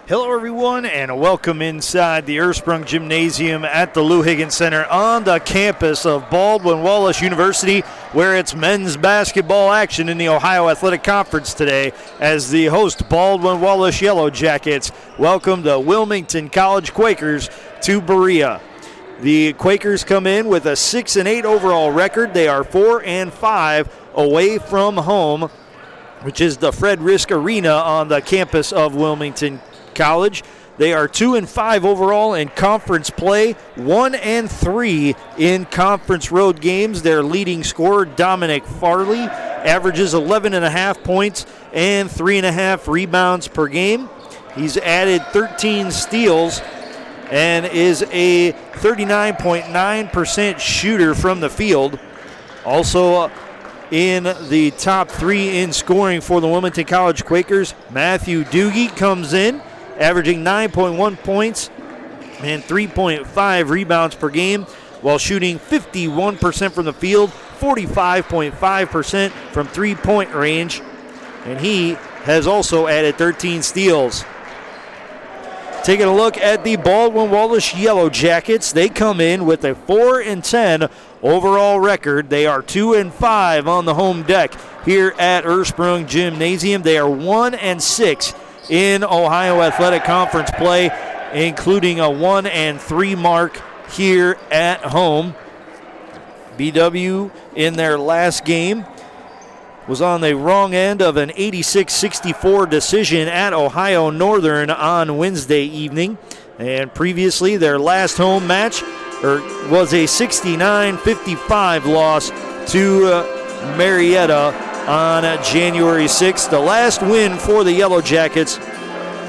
Hello everyone and welcome inside the Ursprung Gymnasium at the Lou Higgins Center on the campus of Baldwin Wallace University, where it's men's basketball action in the Ohio Athletic Conference today as the host Baldwin Wallace Yellow Jackets welcome the Wilmington College Quakers to Berea. The Quakers come in with a 6-8 overall record. They are 4-5 away from home, which is the Fred Risk Arena on the campus of Wilmington College. They are 2-5 overall in conference play, 1-3 in conference road games. Their leading scorer, Dominic Farley, averages 11.5 points and 3.5 rebounds per game. He's added 13 steals and is a 39.9% shooter from the field. Also in the top three in scoring for the Wilmington College Quakers, Matthew Doogie comes in, averaging 9.1 points and 3.5 rebounds per game, while shooting 51% from the field, 45.5% from three-point range, and he has also added 13 steals. Taking a look at the Baldwin Wallace Yellow Jackets, they come in with a 4-10 overall record. They are 2-5 on the home deck here at Ursprung Gymnasium. They are 1-6 in Ohio Athletic Conference play, including a 1-3 mark here at home. BW in their last game was on the wrong end of an 86-64 decision at Ohio Northern on Wednesday evening. And previously, their last home match was a 69-55 loss to Marietta on January 6th. The last win for the Yellow Jackets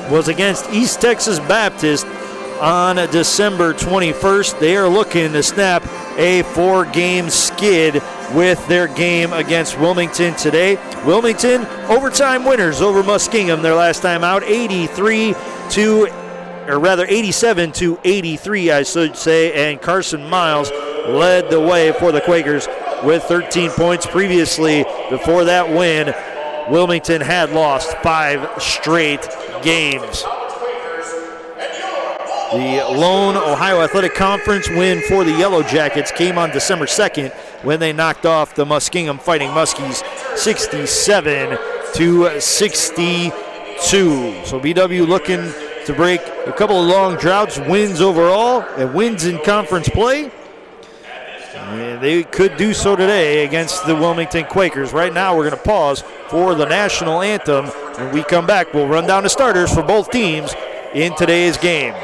was against East Texas Baptist on December 21st. They are looking to snap a 4-game skid with their game against Wilmington today. Wilmington overtime winners over Muskingum their last time out, 87-83, I should say, and Carson Miles led the way for the Quakers with 13 points. Previously, before that win, Wilmington had lost 5 straight games. The lone Ohio Athletic Conference win for the Yellow Jackets came on December 2nd when they knocked off the Muskingum Fighting Muskies 67-62. So BW looking to break a couple of long droughts, wins overall and wins in conference play. And they could do so today against the Wilmington Quakers. Right now we're going to pause for the national anthem. When we come back, we'll run down the starters for both teams in today's game.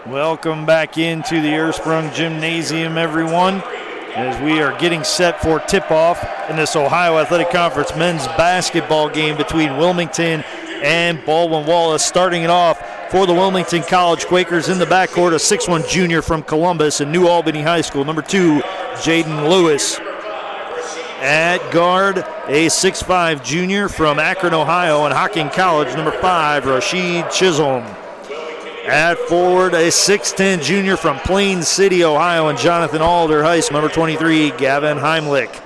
Welcome back into the Ursprung Gymnasium, everyone, as we are getting set for tip-off in this Ohio Athletic Conference men's basketball game between Wilmington and Baldwin Wallace. Starting it off for the Wilmington College Quakers in the backcourt, a 6'1 junior from Columbus and New Albany High School, number 2, Jaden Lewis. At guard, a 6'5 junior from Akron, Ohio, and Hocking College, number 5, Rashid Chisholm. At forward, a 6'10 junior from Plain City, Ohio, and Jonathan Alder High School, number 23, Gavin Heimlich.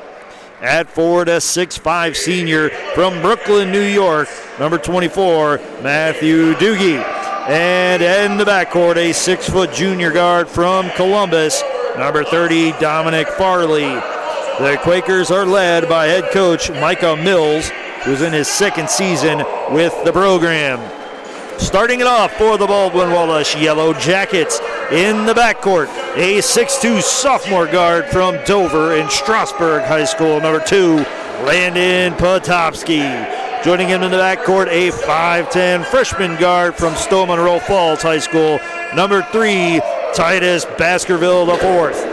At forward, a 6'5 senior from Brooklyn, New York, number 24, Matthew Doogie. And in the backcourt, a 6-foot junior guard from Columbus, number 30, Dominic Farley. The Quakers are led by head coach Micah Mills, who's in his second season with the program. Starting it off for the Baldwin Wallace Yellow Jackets in the backcourt, a 6'2 sophomore guard from Dover and Strasburg High School, number 2, Landon Potopsky. Joining him in the backcourt, a 5'10 freshman guard from Stowe Monroe Falls High School, number 3, Titus Baskerville IV.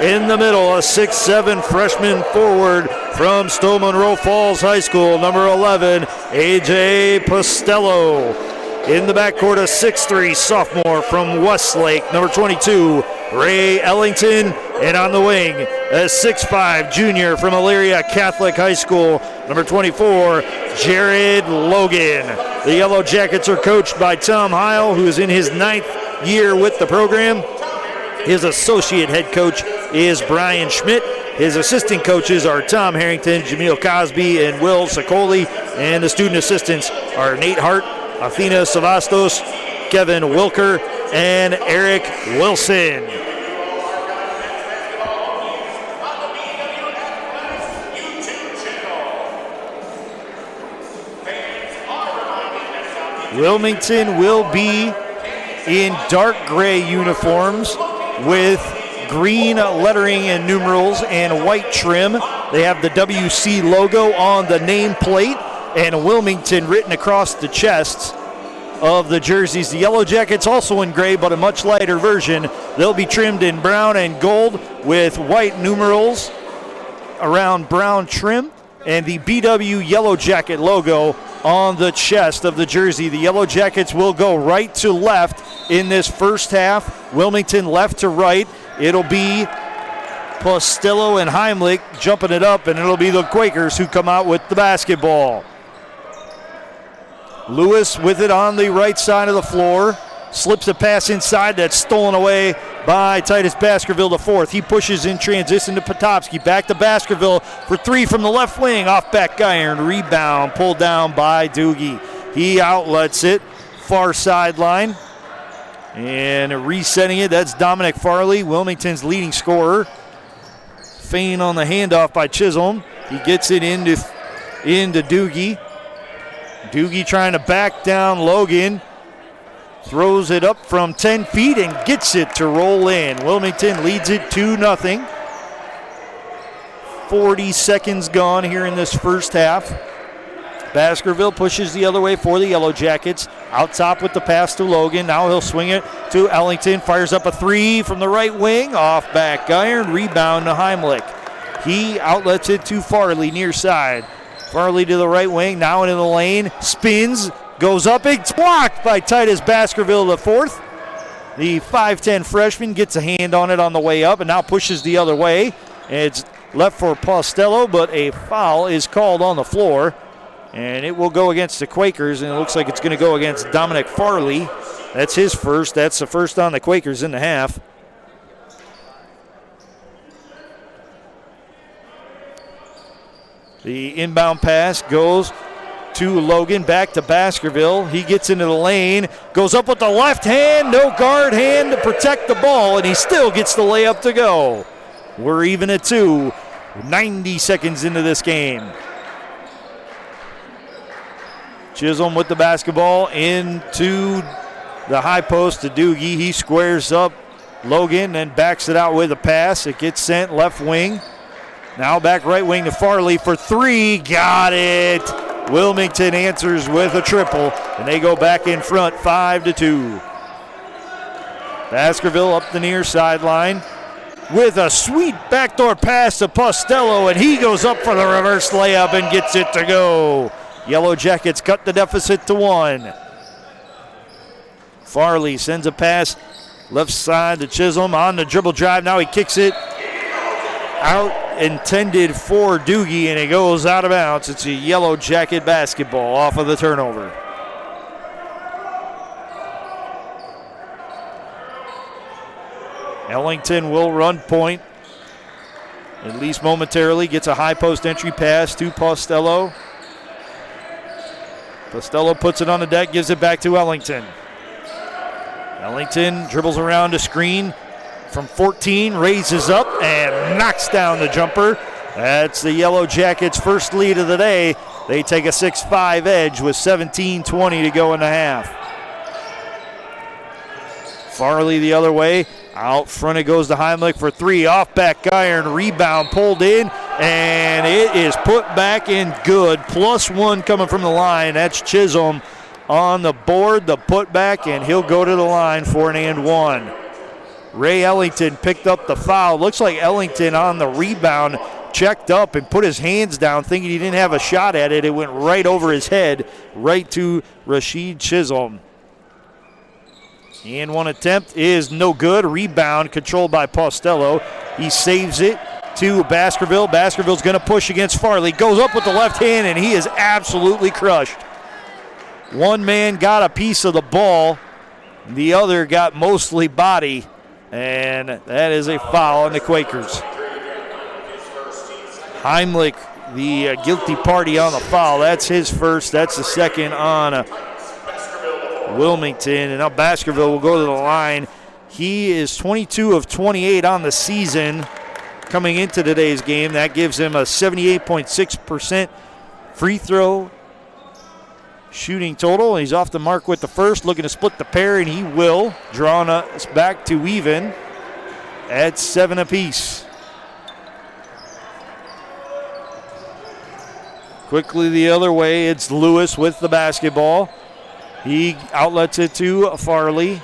In the middle, a 6'7 freshman forward from Stowe Monroe Falls High School, number 11, A.J. Postello. In the backcourt, a 6'3 sophomore from Westlake, number 22, Ray Ellington. And on the wing, a 6'5 junior from Elyria Catholic High School, number 24, Jared Logan. The Yellow Jackets are coached by Tom Heil, who is in his 9th year with the program. His associate head coach is Brian Schmidt. His assistant coaches are Tom Harrington, Jameel Cosby, and Will Sicoli. And the student assistants are Nate Hart, Athena Savastos, Kevin Wilker, and Eric Wilson. Wilmington will be in dark gray uniforms with green lettering and numerals and white trim. They have the WC logo on the nameplate and Wilmington written across the chests of the jerseys. The Yellow Jackets also in gray, but a much lighter version. They'll be trimmed in brown and gold with white numerals around brown trim and the BW Yellow Jacket logo on the chest of the jersey. The Yellow Jackets will go right to left in this first half. Wilmington left to right. It'll be Postello and Heimlich jumping it up, and it'll be the Quakers who come out with the basketball. Lewis with it on the right side of the floor. Slips a pass inside that's stolen away by Titus Baskerville IV. He pushes in transition to Potopsky. Back to Baskerville for 3 from the left wing. Off back iron. Rebound pulled down by Doogie. He outlets it. Far sideline. And resetting it, that's Dominic Farley, Wilmington's leading scorer. Fein on the handoff by Chisholm. He gets it into Doogie. Doogie trying to back down Logan. Throws it up from 10 feet and gets it to roll in. Wilmington leads it 2-0. 40 seconds gone here in this first half. Baskerville pushes the other way for the Yellow Jackets. Out top with the pass to Logan. Now he'll swing it to Ellington. Fires up a 3 from the right wing. Off back iron. Rebound to Heimlich. He outlets it to Farley near side. Farley to the right wing. Now into the lane. Spins. Goes up. It's blocked by Titus Baskerville IV. The 5'10 freshman gets a hand on it on the way up and now pushes the other way. It's left for Postello, but a foul is called on the floor. And it will go against the Quakers, and it looks like it's going to go against Dominic Farley. That's his first. That's the first on the Quakers in the half. The inbound pass goes to Logan, back to Baskerville. He gets into the lane, goes up with the left hand, no guard hand to protect the ball, and he still gets the layup to go. We're even at 2, 90 seconds into this game. Chisholm with the basketball into the high post to Doogie. He squares up Logan and backs it out with a pass. It gets sent left wing. Now back right wing to Farley for 3. Got it. Wilmington answers with a triple, and they go back in front 5-2. Baskerville up the near sideline with a sweet backdoor pass to Postello, and he goes up for the reverse layup and gets it to go. Yellow Jackets cut the deficit to 1. Farley sends a pass left side to Chisholm on the dribble drive. Now he kicks it out intended for Doogie, and it goes out of bounds. It's a Yellow Jacket basketball off of the turnover. Ellington will run point, at least momentarily. Gets a high post entry pass to Postello. Postello puts it on the deck, gives it back to Ellington. Ellington dribbles around a screen from 14, raises up and knocks down the jumper. That's the Yellow Jackets' first lead of the day. They take a 6-5 edge with 17:20 to go in the half. Farley the other way. Out front it goes to Heimlich for three. Off back iron, rebound pulled in, and it is put back in good. +1 coming from the line. That's Chisholm on the board, the putback, and he'll go to the line for an and one. Ray Ellington picked up the foul. Looks like Ellington on the rebound checked up and put his hands down thinking he didn't have a shot at it. It went right over his head, right to Rashid Chisholm. And one attempt is no good. Rebound controlled by Postello. He saves it to Baskerville. Baskerville's going to push against Farley. Goes up with the left hand, and he is absolutely crushed. One man got a piece of the ball. The other got mostly body. And that is a foul on the Quakers. Heimlich, the guilty party on the foul. That's his first. That's the second on Wilmington, and now Baskerville will go to the line. He is 22 of 28 on the season coming into today's game. That gives him a 78.6% free throw shooting total. He's off the mark with the first, looking to split the pair, and he will, drawing us back to even at 7 apiece. Quickly the other way, it's Lewis with the basketball. He outlets it to Farley.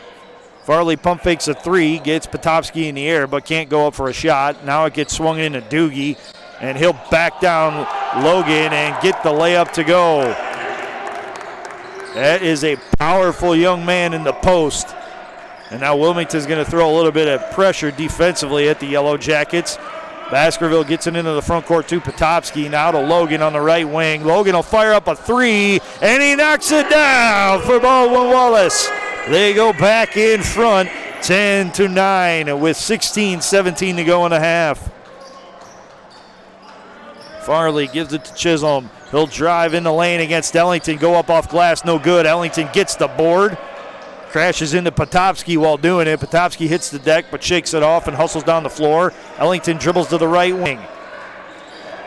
Farley pump fakes a three, gets Potopsky in the air, but can't go up for a shot. Now it gets swung into Doogie, and he'll back down Logan and get the layup to go. That is a powerful young man in the post. And now Wilmington's going to throw a little bit of pressure defensively at the Yellow Jackets. Baskerville gets it into the front court to Potopsky. Now to Logan on the right wing. Logan will fire up a three, and he knocks it down for Baldwin Wallace. They go back in front, 10-9 with 16-17 to go in the half. Farley gives it to Chisholm. He'll drive in the lane against Ellington, go up off glass, no good. Ellington gets the board. Crashes into Potopsky while doing it. Potopsky hits the deck but shakes it off and hustles down the floor. Ellington dribbles to the right wing.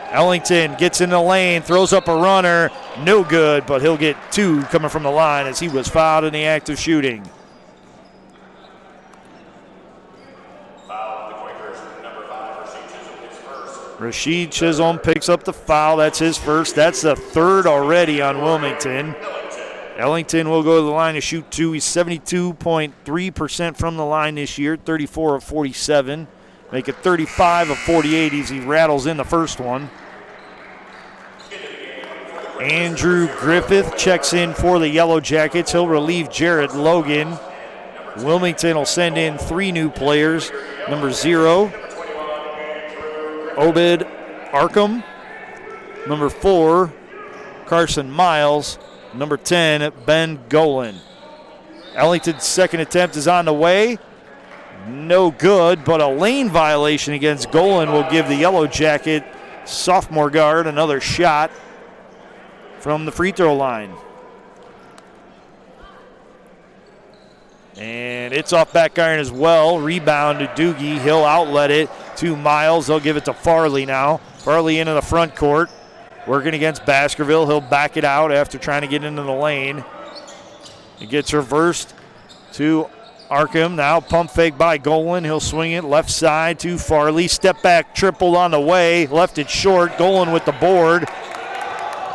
Ellington gets in the lane, throws up a runner. No good, but he'll get two coming from the line as he was fouled in the act of shooting. Rashid Chisholm picks up the foul. That's his first. That's the third already on Wilmington. Ellington will go to the line to shoot two. He's 72.3% from the line this year, 34 of 47. Make it 35 of 48 as he rattles in the first one. Andrew Griffith checks in for the Yellow Jackets. He'll relieve Jared Logan. Wilmington will send in three new players. Number 0, Obed Arkham. Number 4, Carson Miles. Number 10, Ben Golan. Ellington's second attempt is on the way. No good, but a lane violation against Golan will give the Yellow Jacket sophomore guard another shot from the free throw line. And it's off back iron as well. Rebound to Doogie. He'll outlet it to Miles. They'll give it to Farley now. Farley into the front court. Working against Baskerville. He'll back it out after trying to get into the lane. It gets reversed to Arkham. Now pump fake by Golan. He'll swing it left side to Farley. Step back triple on the way. Left it short. Golan with the board.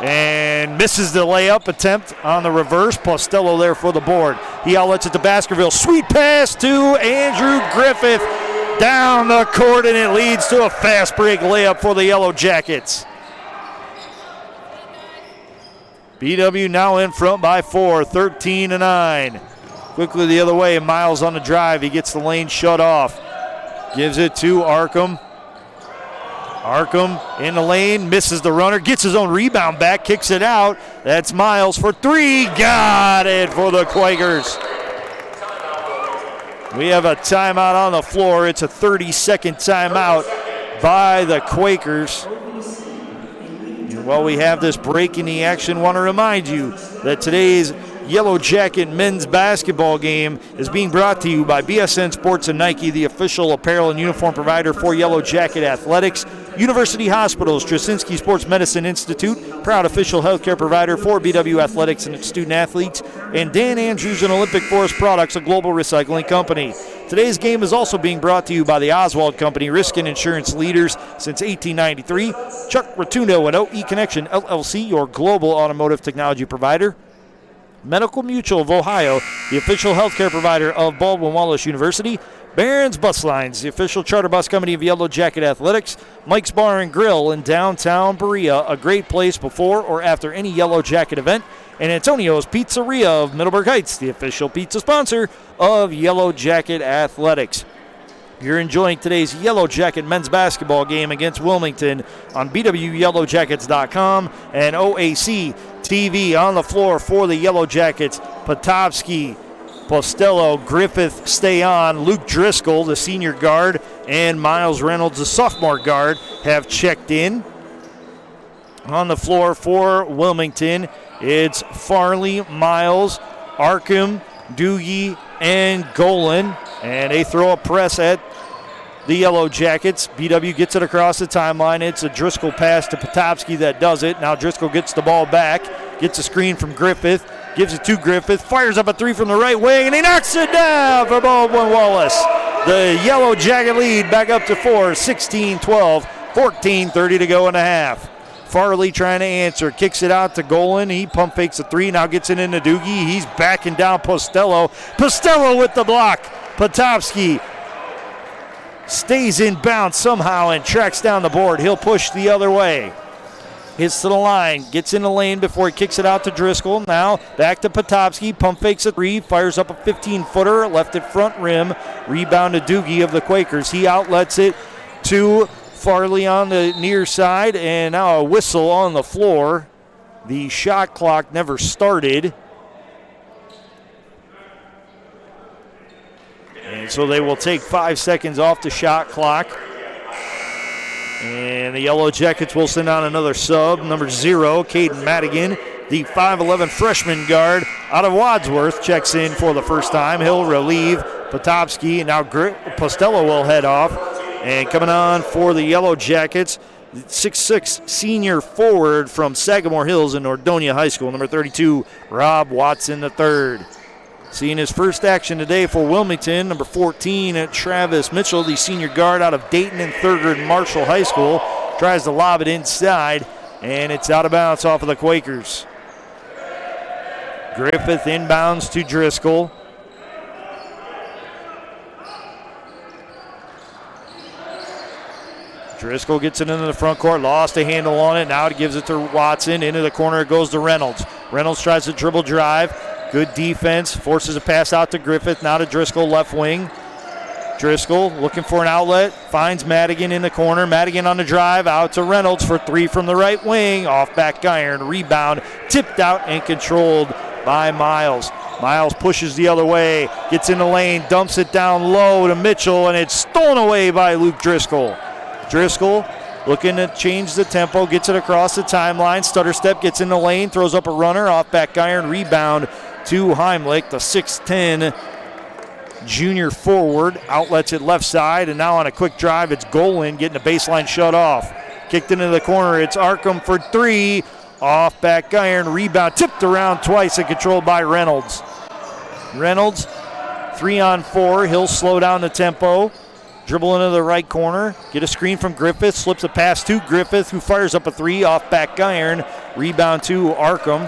And misses the layup attempt on the reverse. Postello there for the board. He outlets it to Baskerville. Sweet pass to Andrew Griffith. Down the court, and it leads to a fast break layup for the Yellow Jackets. BW now in front by 4, 13-9. Quickly the other way, Miles on the drive. He gets the lane shut off. Gives it to Arkham. Arkham in the lane, misses the runner, gets his own rebound back, kicks it out. That's Miles for three. Got it for the Quakers. We have a timeout on the floor. It's a 30-second timeout by the Quakers. And while we have this break in the action, I want to remind you that today's Yellow Jacket men's basketball game is being brought to you by BSN Sports and Nike, the official apparel and uniform provider for Yellow Jacket Athletics. University Hospitals, Straczynski Sports Medicine Institute, proud official healthcare provider for BW Athletics and its student athletes. And Dan Andrews and Olympic Forest Products, a global recycling company. Today's game is also being brought to you by the Oswald Company, risk and insurance leaders since 1893. Chuck Rotundo and OE Connection LLC, your global automotive technology provider. Medical Mutual of Ohio, the official healthcare provider of Baldwin Wallace University. Barron's Bus Lines, the official charter bus company of Yellow Jacket Athletics. Mike's Bar and Grill in downtown Berea, a great place before or after any Yellow Jacket event. And Antonio's Pizzeria of Middleburg Heights, the official pizza sponsor of Yellow Jacket Athletics. You're enjoying today's Yellow Jacket men's basketball game against Wilmington on BWYellowJackets.com and OAC TV. On the floor for the Yellow Jackets, Potovsky, Postello, Griffith stay on. Luke Driscoll, the senior guard, and Miles Reynolds, the sophomore guard, have checked in. On the floor for Wilmington, it's Farley, Miles, Arkham, Doogie, and Golan. And they throw a press at the Yellow Jackets. BW gets it across the timeline. It's a Driscoll pass to Potovsky that does it. Now Driscoll gets the ball back, gets a screen from Griffith, gives it to Griffith, fires up a three from the right wing, and he knocks it down for Baldwin Wallace. The Yellow Jacket lead back up to 4, 16-12, 14:30 to go in the half. Farley trying to answer, kicks it out to Golan. He pump fakes a three, now gets it into Doogie. He's backing down Postello. Postello with the block. Potovsky stays in bounds somehow and tracks down the board. He'll push the other way. Hits to the line, gets in the lane before he kicks it out to Driscoll. Now back to Potovsky, pump fakes a three, fires up a 15-footer, left at front rim. Rebound to Doogie of the Quakers. He outlets it to Farley on the near side, and now a whistle on the floor. The shot clock never started. And so they will take 5 seconds off the shot clock. And the Yellow Jackets will send out another sub, number 0, Caden Madigan, the 5'11 freshman guard out of Wadsworth, checks in for the first time. He'll relieve Potovsky, and now Postello will head off. And coming on for the Yellow Jackets, 6'6 senior forward from Sagamore Hills in Nordonia High School, number 32, Rob Watson III. Seeing his first action today for Wilmington, number 14, Travis Mitchell, the senior guard out of Dayton and Thurgood Marshall High School, tries to lob it inside, and it's out of bounds off of the Quakers. Griffith inbounds to Driscoll. Driscoll gets it into the front court, lost a handle on it. Now it gives it to Watson. Into the corner it goes to Reynolds. Reynolds tries to dribble drive. Good defense, forces a pass out to Griffith. Now to Driscoll, left wing. Driscoll looking for an outlet, finds Madigan in the corner. Madigan on the drive, out to Reynolds for three from the right wing. Off back iron, rebound, tipped out and controlled by Miles. Miles pushes the other way, gets in the lane, dumps it down low to Mitchell, and it's stolen away by Luke Driscoll. Driscoll looking to change the tempo, gets it across the timeline. Stutter step, gets in the lane, throws up a runner, off back iron, rebound to Heimlich, the 6'10 junior forward. Outlets it left side, and now on a quick drive, it's Golan getting the baseline shut off. Kicked into the corner, it's Arkham for three. Off back iron, rebound, tipped around twice and controlled by Reynolds. Reynolds, 3-on-4, he'll slow down the tempo. Dribble into the right corner, get a screen from Griffith, slips a pass to Griffith, who fires up a three, off back iron, rebound to Archam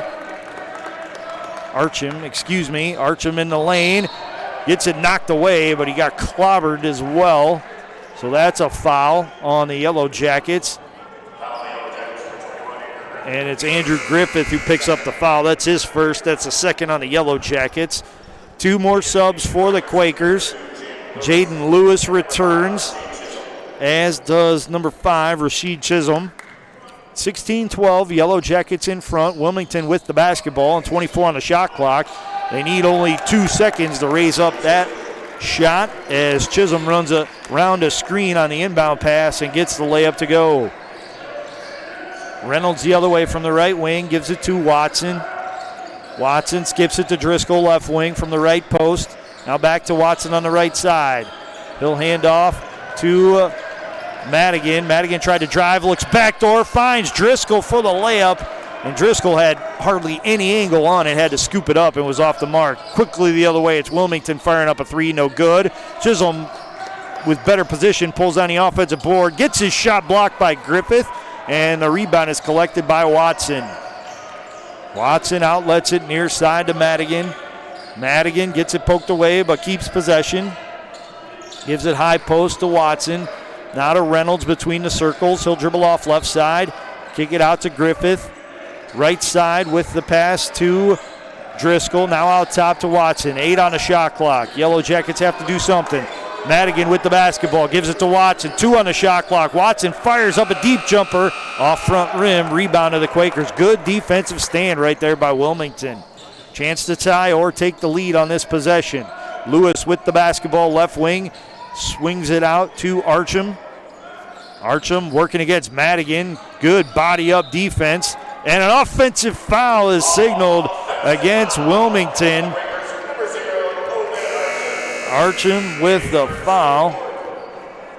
in the lane, gets it knocked away, but he got clobbered as well. So that's a foul on the Yellow Jackets. And it's Andrew Griffith who picks up the foul. That's his first, that's the second on the Yellow Jackets. Two more subs for the Quakers. Jaden Lewis returns as does number 5, Rashid Chisholm. 16-12, Yellow Jackets in front. Wilmington with the basketball and 24 on the shot clock. They need only 2 seconds to raise up that shot as Chisholm runs around a screen on the inbound pass and gets the layup to go. Reynolds the other way from the right wing, gives it to Watson. Watson skips it to Driscoll, left wing from the right post. Now back to Watson on the right side. He'll hand off to Madigan. Madigan tried to drive, looks backdoor, finds Driscoll for the layup. And Driscoll had hardly any angle on it, had to scoop it up and was off the mark. Quickly the other way, it's Wilmington firing up a 3, no good. Chisholm with better position pulls on the offensive board, gets his shot blocked by Griffith, and the rebound is collected by Watson. Watson outlets it near side to Madigan. Madigan gets it poked away but keeps possession. Gives it high post to Watson. Now to Reynolds between the circles. He'll dribble off left side. Kick it out to Griffith. Right side with the pass to Driscoll. Now out top to Watson. 8 on the shot clock. Yellow Jackets have to do something. Madigan with the basketball. Gives it to Watson. 2 on the shot clock. Watson fires up a deep jumper off front rim. Rebound to the Quakers. Good defensive stand right there by Wilmington. Chance to tie or take the lead on this possession. Lewis with the basketball, left wing. Swings it out to Archam. Archam working against Madigan. Good body up defense. And an offensive foul is signaled against Wilmington. Archam with the foul.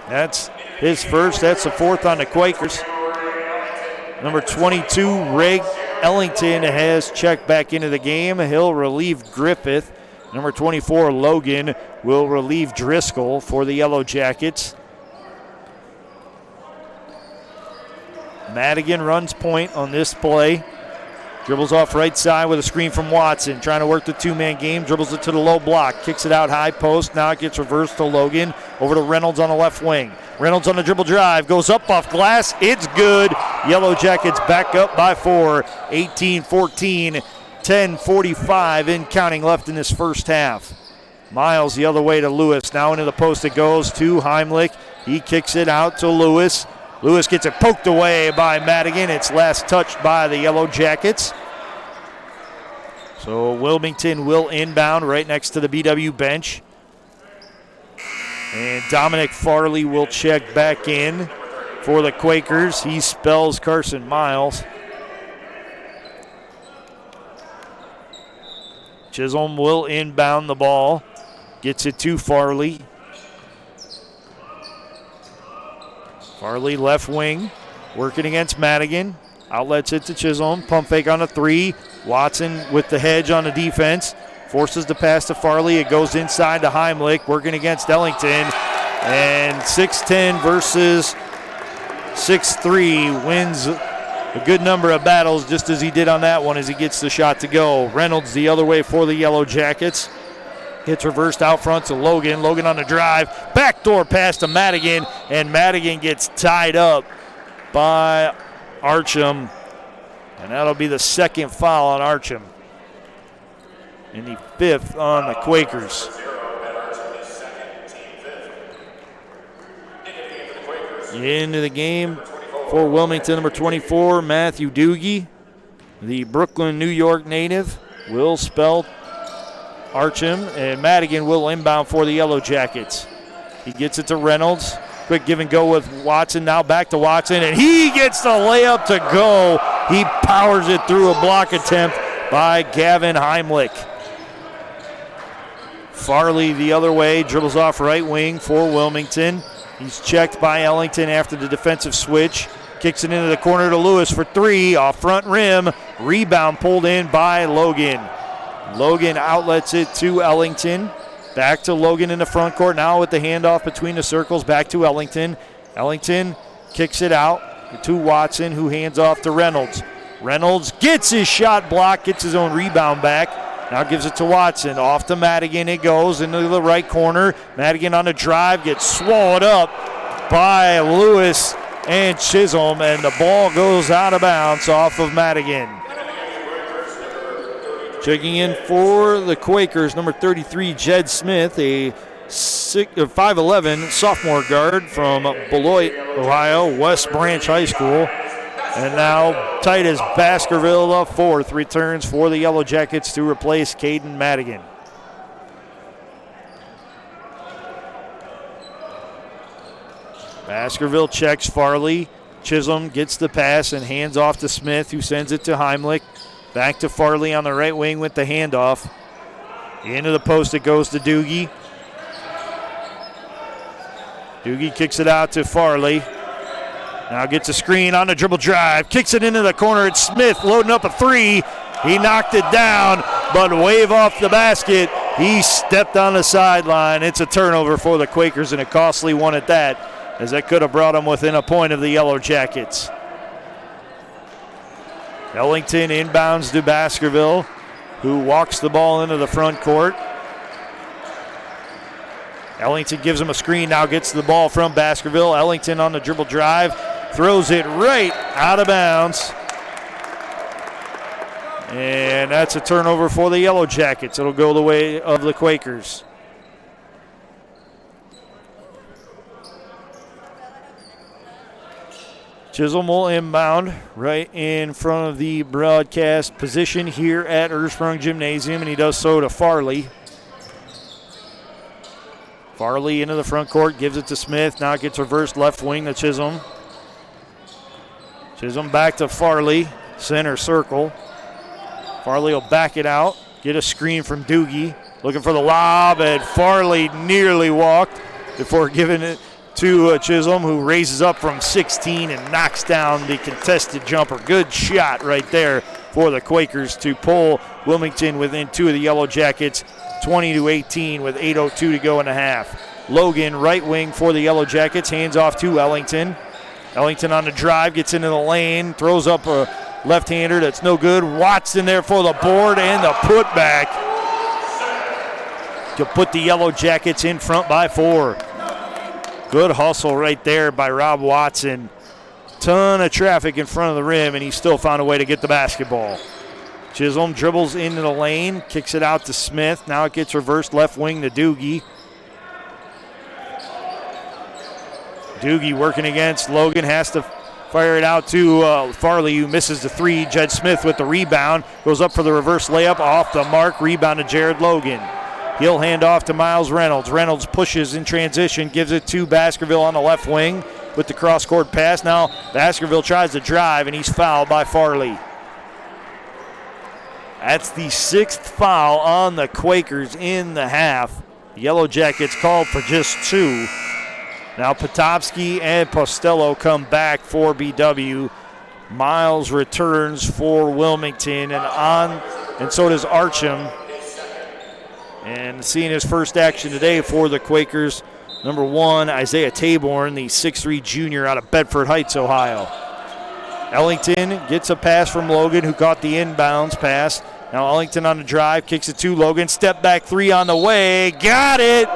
That's his first. That's the 4th on the Quakers. Number 22, Reg Ellington, has checked back into the game. He'll relieve Griffith. Number 24, Logan, will relieve Driscoll for the Yellow Jackets. Madigan runs point on this play. Dribbles off right side with a screen from Watson. Trying to work the 2-man game. Dribbles it to the low block. Kicks it out high post. Now it gets reversed to Logan. Over to Reynolds on the left wing. Reynolds on the dribble drive. Goes up off glass. It's good. Yellow Jackets back up by 4. 18-14. 10:45 in counting left in this first half. Miles the other way to Lewis. Now into the post it goes to Heimlich. He kicks it out to Lewis. Lewis gets it poked away by Madigan. It's last touched by the Yellow Jackets. So Wilmington will inbound right next to the BW bench. And Dominic Farley will check back in for the Quakers. He spells Carson Miles. Chisholm will inbound the ball. Gets it to Farley. Farley left wing, working against Madigan. Outlets it to Chisholm. Pump fake on a 3. Watson with the hedge on the defense. Forces the pass to Farley. It goes inside to Heimlich, working against Ellington. And 6'10 versus 6'3 wins a good number of battles, just as he did on that one as he gets the shot to go. Reynolds the other way for the Yellow Jackets. Gets reversed out front to Logan. Logan on the drive. Backdoor pass to Madigan, and Madigan gets tied up by Archam. And that'll be the second foul on Archam. And the 5th on the Quakers. Into the game for Wilmington, number 24, Matthew Doogie. The Brooklyn, New York native will spell Archam, and Madigan will inbound for the Yellow Jackets. He gets it to Reynolds. Quick give and go with Watson. Now back to Watson, and he gets the layup to go. He powers it through a block attempt by Gavin Heimlich. Farley the other way, dribbles off right wing for Wilmington. He's checked by Ellington after the defensive switch. Kicks it into the corner to Lewis for 3, off front rim. Rebound pulled in by Logan. Logan outlets it to Ellington. Back to Logan in the front court now with the handoff between the circles. Back to Ellington. Ellington kicks it out to Watson, who hands off to Reynolds. Reynolds gets his shot blocked, gets his own rebound back. Now gives it to Watson. Off to Madigan it goes into the right corner. Madigan on the drive gets swallowed up by Lewis and Chisholm, and the ball goes out of bounds off of Madigan. Checking in for the Quakers, number 33, Jed Smith, a 5'11", sophomore guard from Beloit, Ohio, West Branch High School. And now Titus Baskerville, the fourth, returns for the Yellow Jackets to replace Caden Madigan. Baskerville checks Farley. Chisholm gets the pass and hands off to Smith, who sends it to Heimlich. Back to Farley on the right wing with the handoff. Into the post it goes to Doogie. Doogie kicks it out to Farley. Now gets a screen on the dribble drive. Kicks it into the corner. It's Smith loading up a three. He knocked it down, but wave off the basket. He stepped on the sideline. It's a turnover for the Quakers, and a costly one at that, as that could have brought them within a point of the Yellow Jackets. Ellington inbounds to Baskerville, who walks the ball into the front court. Ellington gives him a screen, now gets the ball from Baskerville. Ellington on the dribble drive, throws it right out of bounds. And that's a turnover for the Yellow Jackets. It'll go the way of the Quakers. Chisholm will inbound right in front of the broadcast position here at Ursprung Gymnasium, and he does so to Farley. Farley into the front court, gives it to Smith. Now it gets reversed left wing to Chisholm. Chisholm back to Farley, center circle. Farley will back it out, get a screen from Doogie. Looking for the lob, and Farley nearly walked before giving it to Chisholm, who raises up from 16 and knocks down the contested jumper. Good shot right there for the Quakers to pull Wilmington within two of the Yellow Jackets, 20-18 with 8:02 to go in the half. Logan, right wing for the Yellow Jackets, hands off to Ellington. Ellington on the drive, gets into the lane, throws up a left-hander that's no good. Watson there for the board and the putback to put the Yellow Jackets in front by 4. Good hustle right there by Rob Watson. Ton of traffic in front of the rim, and he still found a way to get the basketball. Chisholm dribbles into the lane, kicks it out to Smith. Now it gets reversed left wing to Doogie. Doogie working against Logan, has to fire it out to Farley, who misses the three. Jed Smith with the rebound, goes up for the reverse layup, off the mark, rebound to Jared Logan. He'll hand off to Miles Reynolds. Reynolds pushes in transition, gives it to Baskerville on the left wing with the cross-court pass. Now Baskerville tries to drive, and he's fouled by Farley. That's the 6th foul on the Quakers in the half. The Yellow Jackets called for just 2. Now Potopsky and Postello come back for BW. Miles returns for Wilmington, and so does Archam. And seeing his first action today for the Quakers, number 1, Isaiah Taborn, the 6'3 junior out of Bedford Heights, Ohio. Ellington gets a pass from Logan, who caught the inbounds pass. Now Ellington on the drive, kicks it to Logan. Step back three on the way, got it!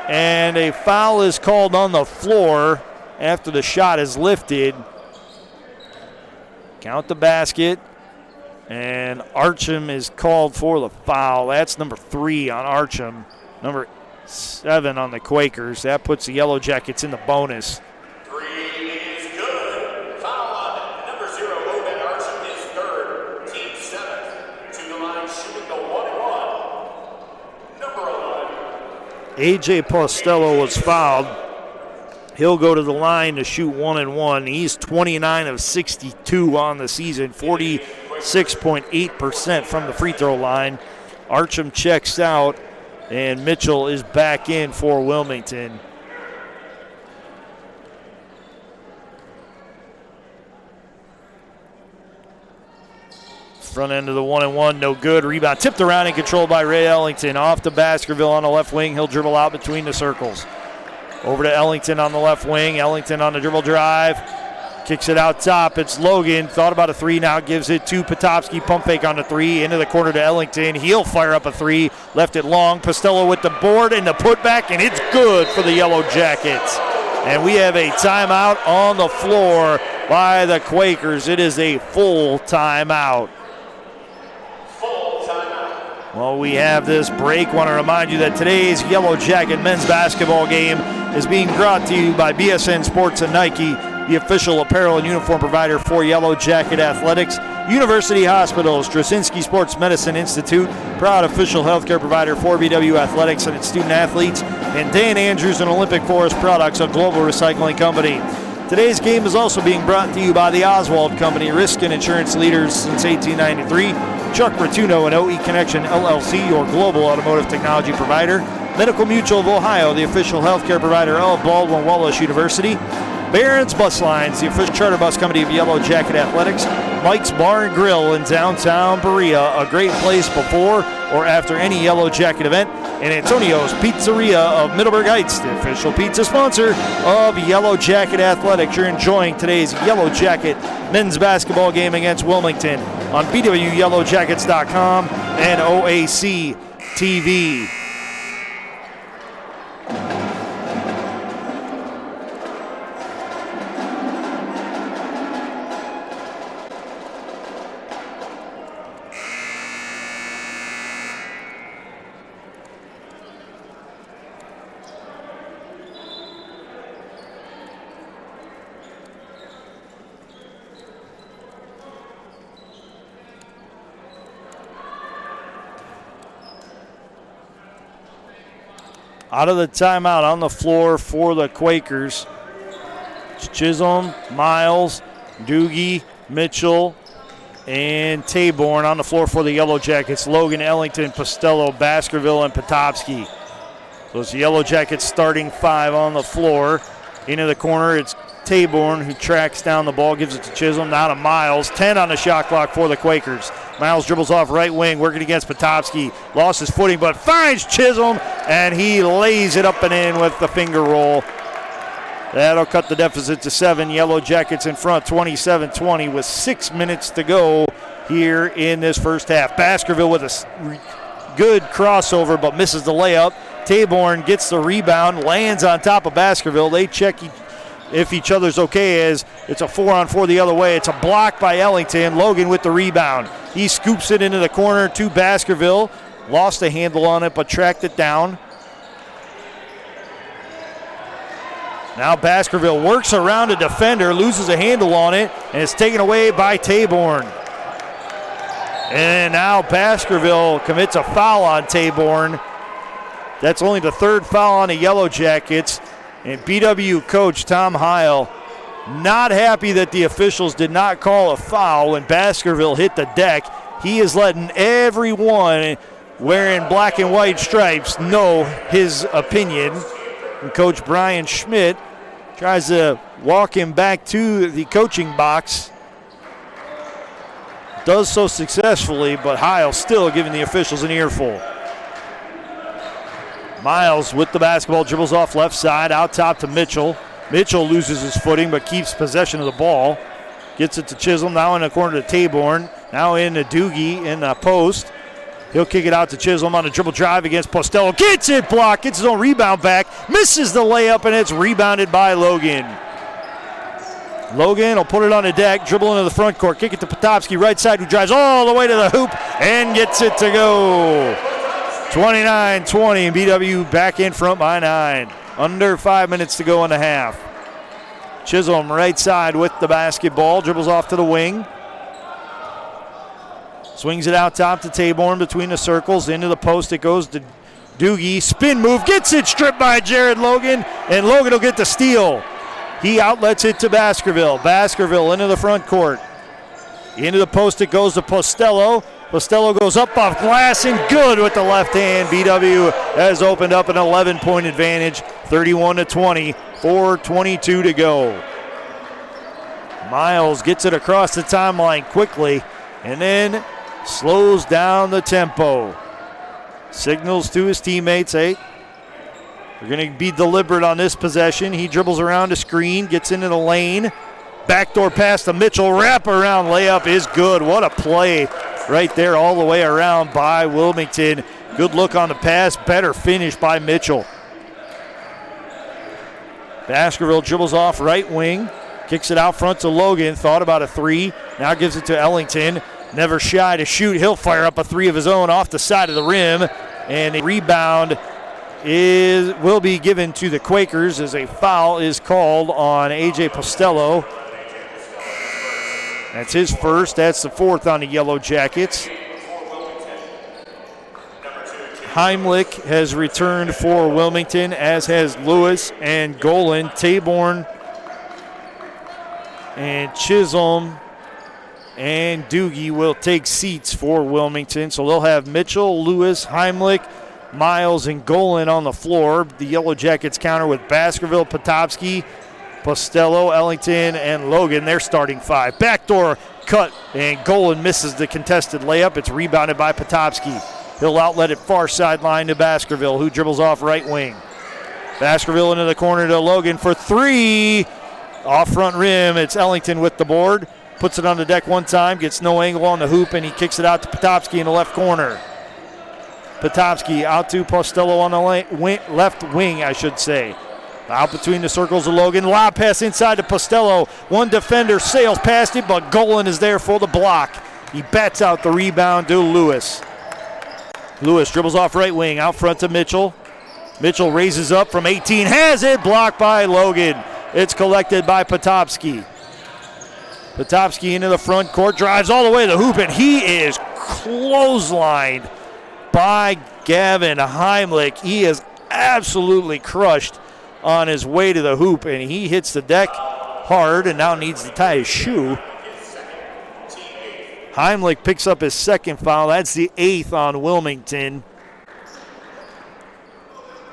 And a foul is called on the floor after the shot is lifted. Count the basket. And Archam is called for the foul. That's number 3 on Archam. Number 7 on the Quakers. That puts the Yellow Jackets in the bonus. 3 is good. Foul on number 0, Logan Archam, his 3rd, team 7th. To the line, shooting the 1-1. Number 11. A.J. Postello was fouled. He'll go to the line to shoot 1-1. He's 29 of 62 on the season, 46.8% from the free throw line. Archam checks out, and Mitchell is back in for Wilmington. Front end of the 1-1, no good. Rebound tipped around and controlled by Ray Ellington. Off to Baskerville on the left wing. He'll dribble out between the circles. Over to Ellington on the left wing. Ellington on the dribble drive. Kicks it out top. It's Logan. Thought about a 3 now. Gives it to Potopsky. Pump fake on the 3. Into the corner to Ellington. He'll fire up a 3. Left it long. Postello with the board and the putback, and it's good for the Yellow Jackets. And we have a timeout on the floor by the Quakers. It is a full timeout. While we have this break, want to remind you that today's Yellow Jacket men's basketball game is being brought to you by BSN Sports and Nike, the official apparel and uniform provider for Yellow Jacket Athletics. University Hospitals, Straczynski Sports Medicine Institute, proud official healthcare provider for BW Athletics and its student athletes. And Dan Andrews and Olympic Forest Products, a global recycling company. Today's game is also being brought to you by the Oswald Company, risk and insurance leaders since 1893. Chuck Rotuno and OE Connection LLC, your global automotive technology provider. Medical Mutual of Ohio, the official healthcare provider of Baldwin Wallace University. Barron's Bus Lines, the official charter bus company of Yellow Jacket Athletics. Mike's Bar and Grill in downtown Berea, a great place before or after any Yellow Jacket event. And Antonio's Pizzeria of Middleburg Heights, the official pizza sponsor of Yellow Jacket Athletics. You're enjoying today's Yellow Jacket men's basketball game against Wilmington on BWYellowJackets.com and OAC TV. Out of the timeout on the floor for the Quakers. It's Chisholm, Miles, Doogie, Mitchell, and Taborn on the floor for the Yellow Jackets. Logan, Ellington, Postello, Baskerville, and Potopsky. So it's the Yellow Jackets starting five on the floor. Into the corner, it's Taborn who tracks down the ball, gives it to Chisholm, now to Miles. 10 on the shot clock for the Quakers. Miles dribbles off right wing, working against Potopsky. Lost his footing, but finds Chisholm, and he lays it up and in with the finger roll. That'll cut the deficit to 7. Yellow Jackets in front, 27-20, with 6 minutes to go here in this first half. Baskerville with a good crossover, but misses the layup. Taborn gets the rebound, lands on top of Baskerville. They check if each other's okay, as it's a 4-on-4 the other way. It's a block by Ellington. Logan with the rebound. He scoops it into the corner to Baskerville. Lost a handle on it, but tracked it down. Now Baskerville works around a defender, loses a handle on it, and it's taken away by Taborn. And now Baskerville commits a foul on Taborn. That's only the third foul on the Yellow Jackets. And BW coach Tom Heil not happy that the officials did not call a foul when Baskerville hit the deck. He is letting everyone wearing black and white stripes know his opinion. And Coach Brian Schmidt tries to walk him back to the coaching box. Does so successfully, but Heil still giving the officials an earful. Miles with the basketball, dribbles off left side, out top to Mitchell. Mitchell loses his footing but keeps possession of the ball. Gets it to Chisholm, now in the corner to Taborn. Now in to Doogie in the post. He'll kick it out to Chisholm on a dribble drive against Postello. Gets it blocked, gets his own rebound back. Misses the layup, and it's rebounded by Logan. Logan will put it on the deck, dribble into the front court, kick it to Potopsky, right side, who drives all the way to the hoop and gets it to go. 29-20, and BW back in front by 9. Under 5 minutes to go in the half. Chisholm right side with the basketball, dribbles off to the wing. Swings it out top to Taborn between the circles. Into the post it goes to Doogie. Spin move, gets it stripped by Jared Logan, and Logan will get the steal. He outlets it to Baskerville. Baskerville into the front court. Into the post it goes to Postello. Postello goes up off glass and good with the left hand. BW has opened up an 11-point advantage, 31-20, 4:22 to go. Miles gets it across the timeline quickly and then slows down the tempo. Signals to his teammates, hey, we're going to be deliberate on this possession. He dribbles around a screen, gets into the lane. Backdoor pass to Mitchell, wraparound layup is good. What a play right there all the way around by Wilmington. Good look on the pass, better finish by Mitchell. Baskerville dribbles off right wing, kicks it out front to Logan, thought about a three, now gives it to Ellington. never shy to shoot. He'll fire up a three of his own off the side of the rim, and the rebound will be given to the Quakers as a foul is called on A.J. Postello. That's his first. That's the fourth on the Yellow Jackets. Heimlich has returned for Wilmington, as has Lewis and Golan. Taborn and Chisholm and Doogie will take seats for Wilmington. So they'll have Mitchell, Lewis, Heimlich, Miles, and Golan on the floor. The Yellow Jackets counter with Baskerville, Potopsky, Postello, Ellington, and Logan. They're starting five. Backdoor cut, and Golan misses the contested layup. It's rebounded by Potopsky. He'll outlet it far sideline to Baskerville, who dribbles off right wing. Baskerville into the corner to Logan for three. Off front rim, it's Ellington with the board. Puts it on the deck one time, gets no angle on the hoop, and he kicks it out to Potopsky in the left corner. Potopsky out to Postello on the left wing, I should say. Out between the circles of Logan. Lob pass inside to Postello. One defender sails past it, but Golan is there for the block. He bats out the rebound to Lewis. Lewis dribbles off right wing, out front to Mitchell. Mitchell raises up from 18, has it, blocked by Logan. It's collected by Potopsky. Potopsky into the front court, drives all the way to the hoop, and he is clotheslined by Gavin Heimlich. He is absolutely crushed on his way to the hoop, and he hits the deck hard and now needs to tie his shoe. Heimlich picks up his second foul. That's the 8th on Wilmington.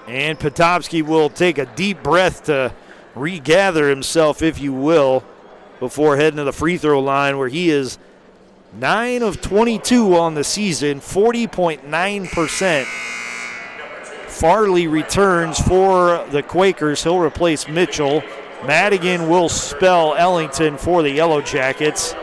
And Potopsky will take a deep breath to regather himself, if you will, before heading to the free throw line, where he is 9 of 22 on the season, 40.9%. Farley returns for the Quakers. He'll replace Mitchell. Madigan will spell Ellington for the Yellow Jackets.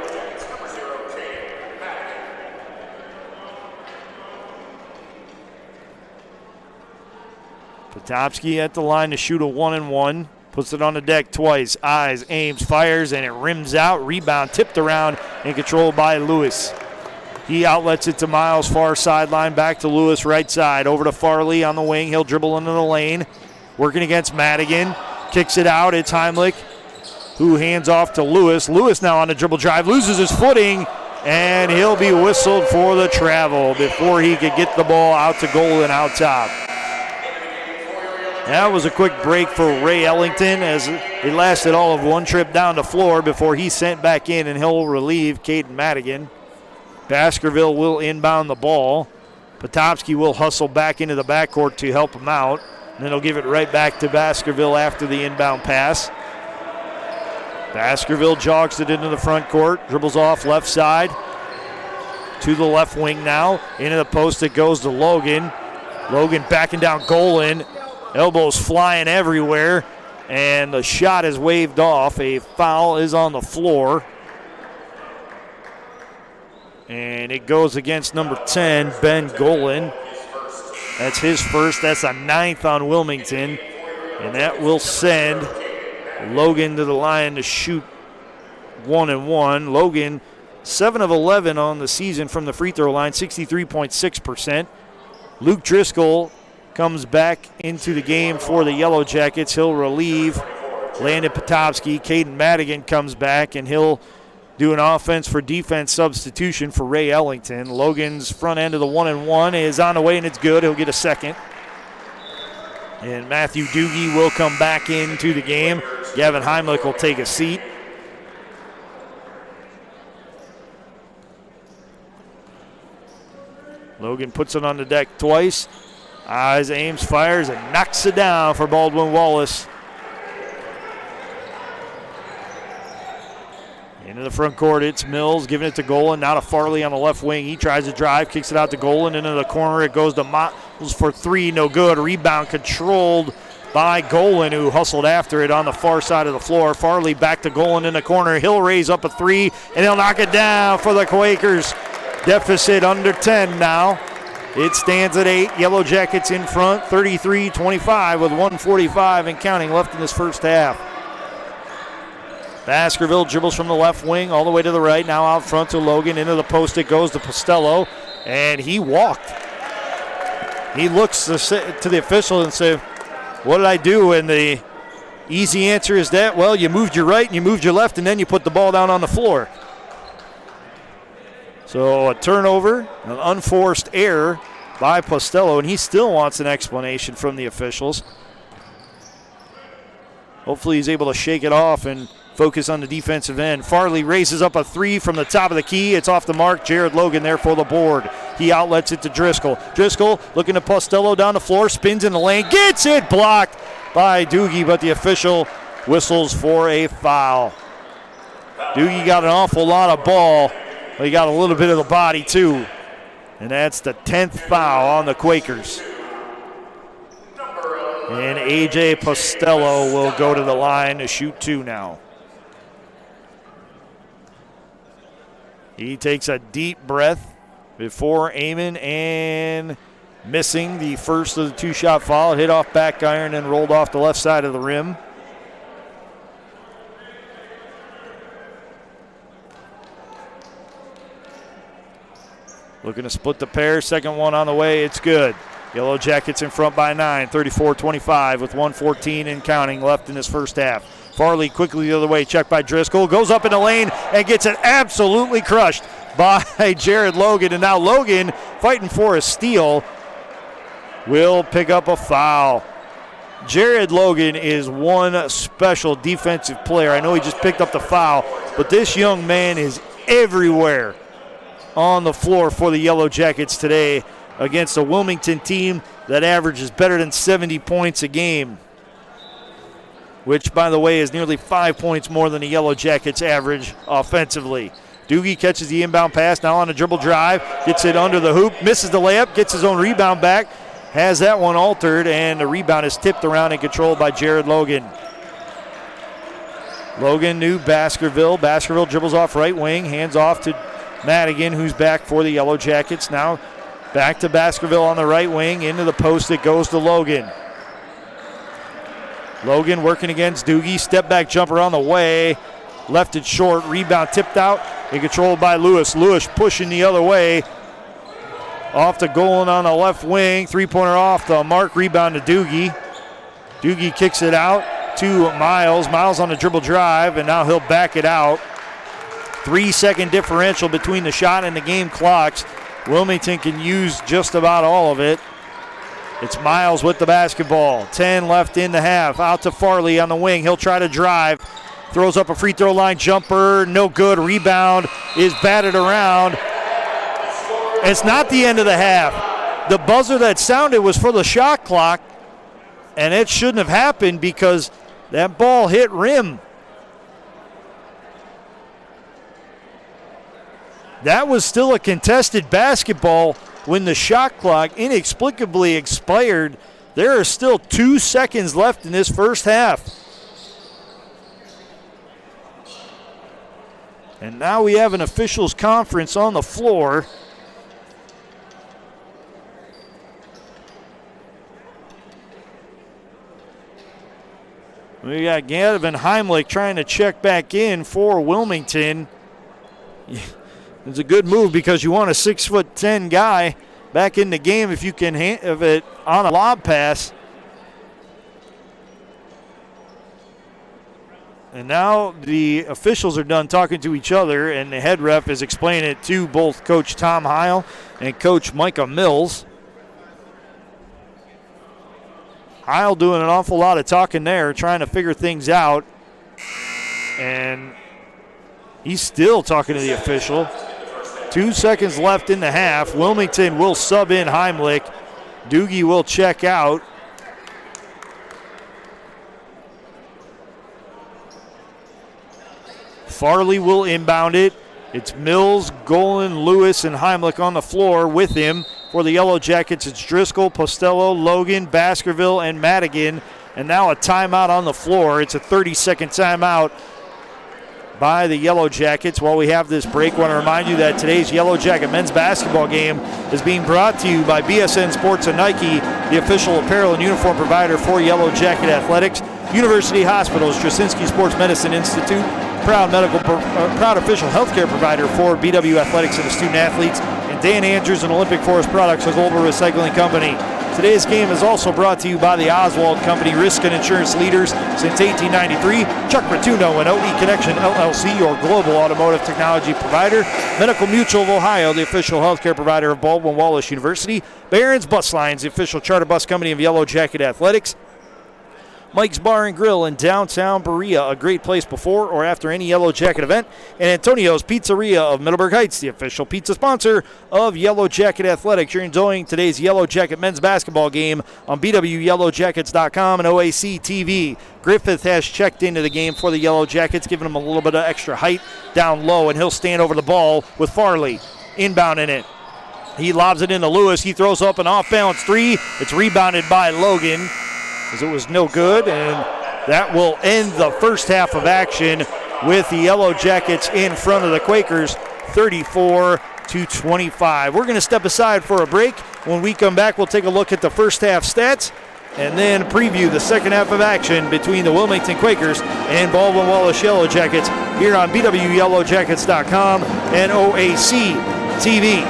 Potopsky at the line to shoot a 1-and-1. Puts it on the deck twice. Eyes, aims, fires, and it rims out. Rebound tipped around and controlled by Lewis. He outlets it to Miles, far sideline. Back to Lewis, right side. Over to Farley on the wing. He'll dribble into the lane. Working against Madigan. Kicks it out. It's Heimlich, who hands off to Lewis. Lewis now on the dribble drive. Loses his footing, and he'll be whistled for the travel before he could get the ball out to Golan out top. That was a quick break for Ray Ellington, as it lasted all of one trip down the floor before he sent back in, and he'll relieve Caden Madigan. Baskerville will inbound the ball. Potopsky will hustle back into the backcourt to help him out. And then he'll give it right back to Baskerville after the inbound pass. Baskerville jogs it into the front court, dribbles off left side to the left wing now. Into the post it goes to Logan. Logan backing down Golan. Elbows flying everywhere, and the shot is waved off. A foul is on the floor. And it goes against number 10, Ben Golan. That's his first. That's a 9th on Wilmington. And that will send Logan to the line to shoot 1-and-1. Logan, 7 of 11 on the season from the free throw line, 63.6%. Luke Driscoll comes back into the game for the Yellow Jackets. He'll relieve Landon Potopsky. Caden Madigan comes back, and he'll do an offense for defense substitution for Ray Ellington. Logan's front end of the 1-and-1 is on the way, and it's good. He'll get a second. And Matthew Doogie will come back into the game. Gavin Heimlich will take a seat. Logan puts it on the deck twice. Eyes, aims, fires, and knocks it down for Baldwin Wallace. Into the front court, it's Mills giving it to Golan. Now to Farley on the left wing. He tries to drive, kicks it out to Golan. Into the corner, it goes to Miles for three, no good. Rebound controlled by Golan, who hustled after it on the far side of the floor. Farley back to Golan in the corner. He'll raise up a three, and he'll knock it down for the Quakers. Deficit under 10 now. It stands at 8. Yellow Jackets in front, 33-25 with 1:45 and counting left in this first half. Baskerville dribbles from the left wing all the way to the right. Now out front to Logan. Into the post it goes to Postello. And he walked. He looks to the official and says, what did I do? And the easy answer is that, well, you moved your right and you moved your left and then you put the ball down on the floor. So a turnover, an unforced error by Postello, and he still wants an explanation from the officials. Hopefully he's able to shake it off and focus on the defensive end. Farley raises up a three from the top of the key. It's off the mark. Jared Logan there for the board. He outlets it to Driscoll. Driscoll looking to Postello down the floor, spins in the lane, gets it blocked by Doogie, but the official whistles for a foul. Doogie got an awful lot of ball, but he got a little bit of the body too. And that's the 10th foul on the Quakers. And A.J. Postello will go to the line to shoot two now. He takes a deep breath before aiming and missing the first of the two-shot foul. It hit off back iron and rolled off the left side of the rim. Looking to split the pair. Second one on the way. It's good. Yellow Jackets in front by 9, 34-25 with 1:14 and counting left in this first half. Farley quickly the other way, checked by Driscoll, goes up in the lane and gets it absolutely crushed by Jared Logan. And now Logan, fighting for a steal, will pick up a foul. Jared Logan is one special defensive player. I know he just picked up the foul, but this young man is everywhere on the floor for the Yellow Jackets today against a Wilmington team that averages better than 70 points a game, which, by the way, is nearly 5 points more than the Yellow Jackets average offensively. Doogie catches the inbound pass, now on a dribble drive, gets it under the hoop, misses the layup, gets his own rebound back, has that one altered, and the rebound is tipped around and controlled by Jared Logan. Logan knew Baskerville. Baskerville dribbles off right wing, hands off to Madigan, who's back for the Yellow Jackets. Now back to Baskerville on the right wing, into the post it goes to Logan. Logan working against Doogie, step back jumper on the way, left it short, rebound tipped out and controlled by Lewis. Lewis pushing the other way, off to Golan on the left wing, three-pointer off the mark, rebound to Doogie. Doogie kicks it out to Miles. Miles on the dribble drive, and now he'll back it out. 3-second differential between the shot and the game clocks. Wilmington can use just about all of it. It's Miles with the basketball. 10 left in the half. Out to Farley on the wing. He'll try to drive. Throws up a free throw line jumper. No good. Rebound is batted around. It's not the end of the half. The buzzer that sounded was for the shot clock, and it shouldn't have happened because that ball hit rim. That was still a contested basketball when the shot clock inexplicably expired. There are still 2 seconds left in this first half. And now we have an officials conference on the floor. We got Gavin Heimlich trying to check back in for Wilmington. It's a good move because you want a 6'10" guy back in the game if you can have it on a lob pass. And now the officials are done talking to each other, and the head ref is explaining it to both Coach Tom Heil and Coach Micah Mills. Heil doing an awful lot of talking there, trying to figure things out. And he's still talking to the official. 2 seconds left in the half. Wilmington will sub in Heimlich. Doogie will check out. Farley will inbound it. It's Mills, Golan, Lewis, and Heimlich on the floor with him. For the Yellow Jackets, it's Driscoll, Postello, Logan, Baskerville, and Madigan. And now a timeout on the floor. It's a 30-second timeout by the Yellow Jackets. While we have this break, I want to remind you that today's Yellow Jacket men's basketball game is being brought to you by BSN Sports and Nike, the official apparel and uniform provider for Yellow Jacket Athletics, University Hospitals, Straczynski Sports Medicine Institute, proud official healthcare provider for BW Athletics and the student athletes. And Dan Andrews and Olympic Forest Products, a global recycling company. Today's game is also brought to you by the Oswald Company, risk and insurance leaders since 1893. Chuck Rotuno and OE Connection LLC, your global automotive technology provider. Medical Mutual of Ohio, the official healthcare provider of Baldwin Wallace University. Barron's Bus Lines, the official charter bus company of Yellow Jacket Athletics. Mike's Bar and Grill in downtown Berea, a great place before or after any Yellow Jacket event. And Antonio's Pizzeria of Middleburg Heights, the official pizza sponsor of Yellow Jacket Athletics. You're enjoying today's Yellow Jacket men's basketball game on BWYellowJackets.com and OAC TV. Griffith has checked into the game for the Yellow Jackets, giving them a little bit of extra height down low, and he'll stand over the ball with Farley inbound in it. He lobs it into Lewis. He throws up an off-balance three. It's rebounded by Logan, as it was no good, and that will end the first half of action with the Yellow Jackets in front of the Quakers, 34-25. We're going to step aside for a break. When we come back, we'll take a look at the first half stats and then preview the second half of action between the Wilmington Quakers and Baldwin Wallace Yellow Jackets here on BWYellowJackets.com and OAC TV.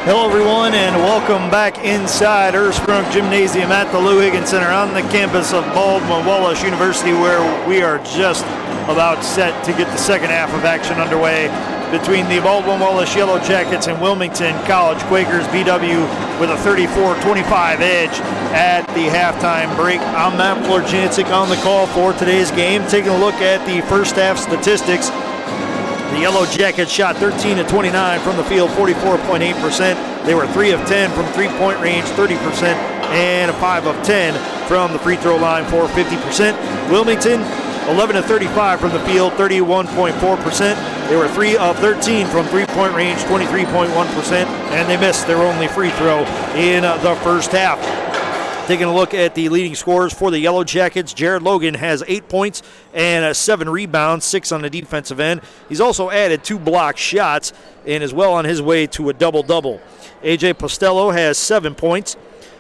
Hello everyone and welcome back inside Ursprung Gymnasium at the Lou Higgins Center on the campus of Baldwin Wallace University, where we are just about set to get the second half of action underway between the Baldwin Wallace Yellow Jackets and Wilmington College Quakers. BW with a 34-25 edge at the halftime break. I'm Matt Florjancic on the call for today's game. Taking a look at the first half statistics. The Yellow Jackets shot 13 of 29 from the field, 44.8%. They were 3 of 10 from three-point range, 30%, and 5 of 10 from the free throw line for 50%. Wilmington, 11 of 35 from the field, 31.4%. They were 3 of 13 from three-point range, 23.1%, and they missed their only free throw in the first half. Taking a look at the leading scorers for the Yellow Jackets, Jared Logan has 8 points and 7 rebounds, 6 on the defensive end. He's also added 2 blocked shots and is well on his way to a double-double. AJ Postello has 7 points,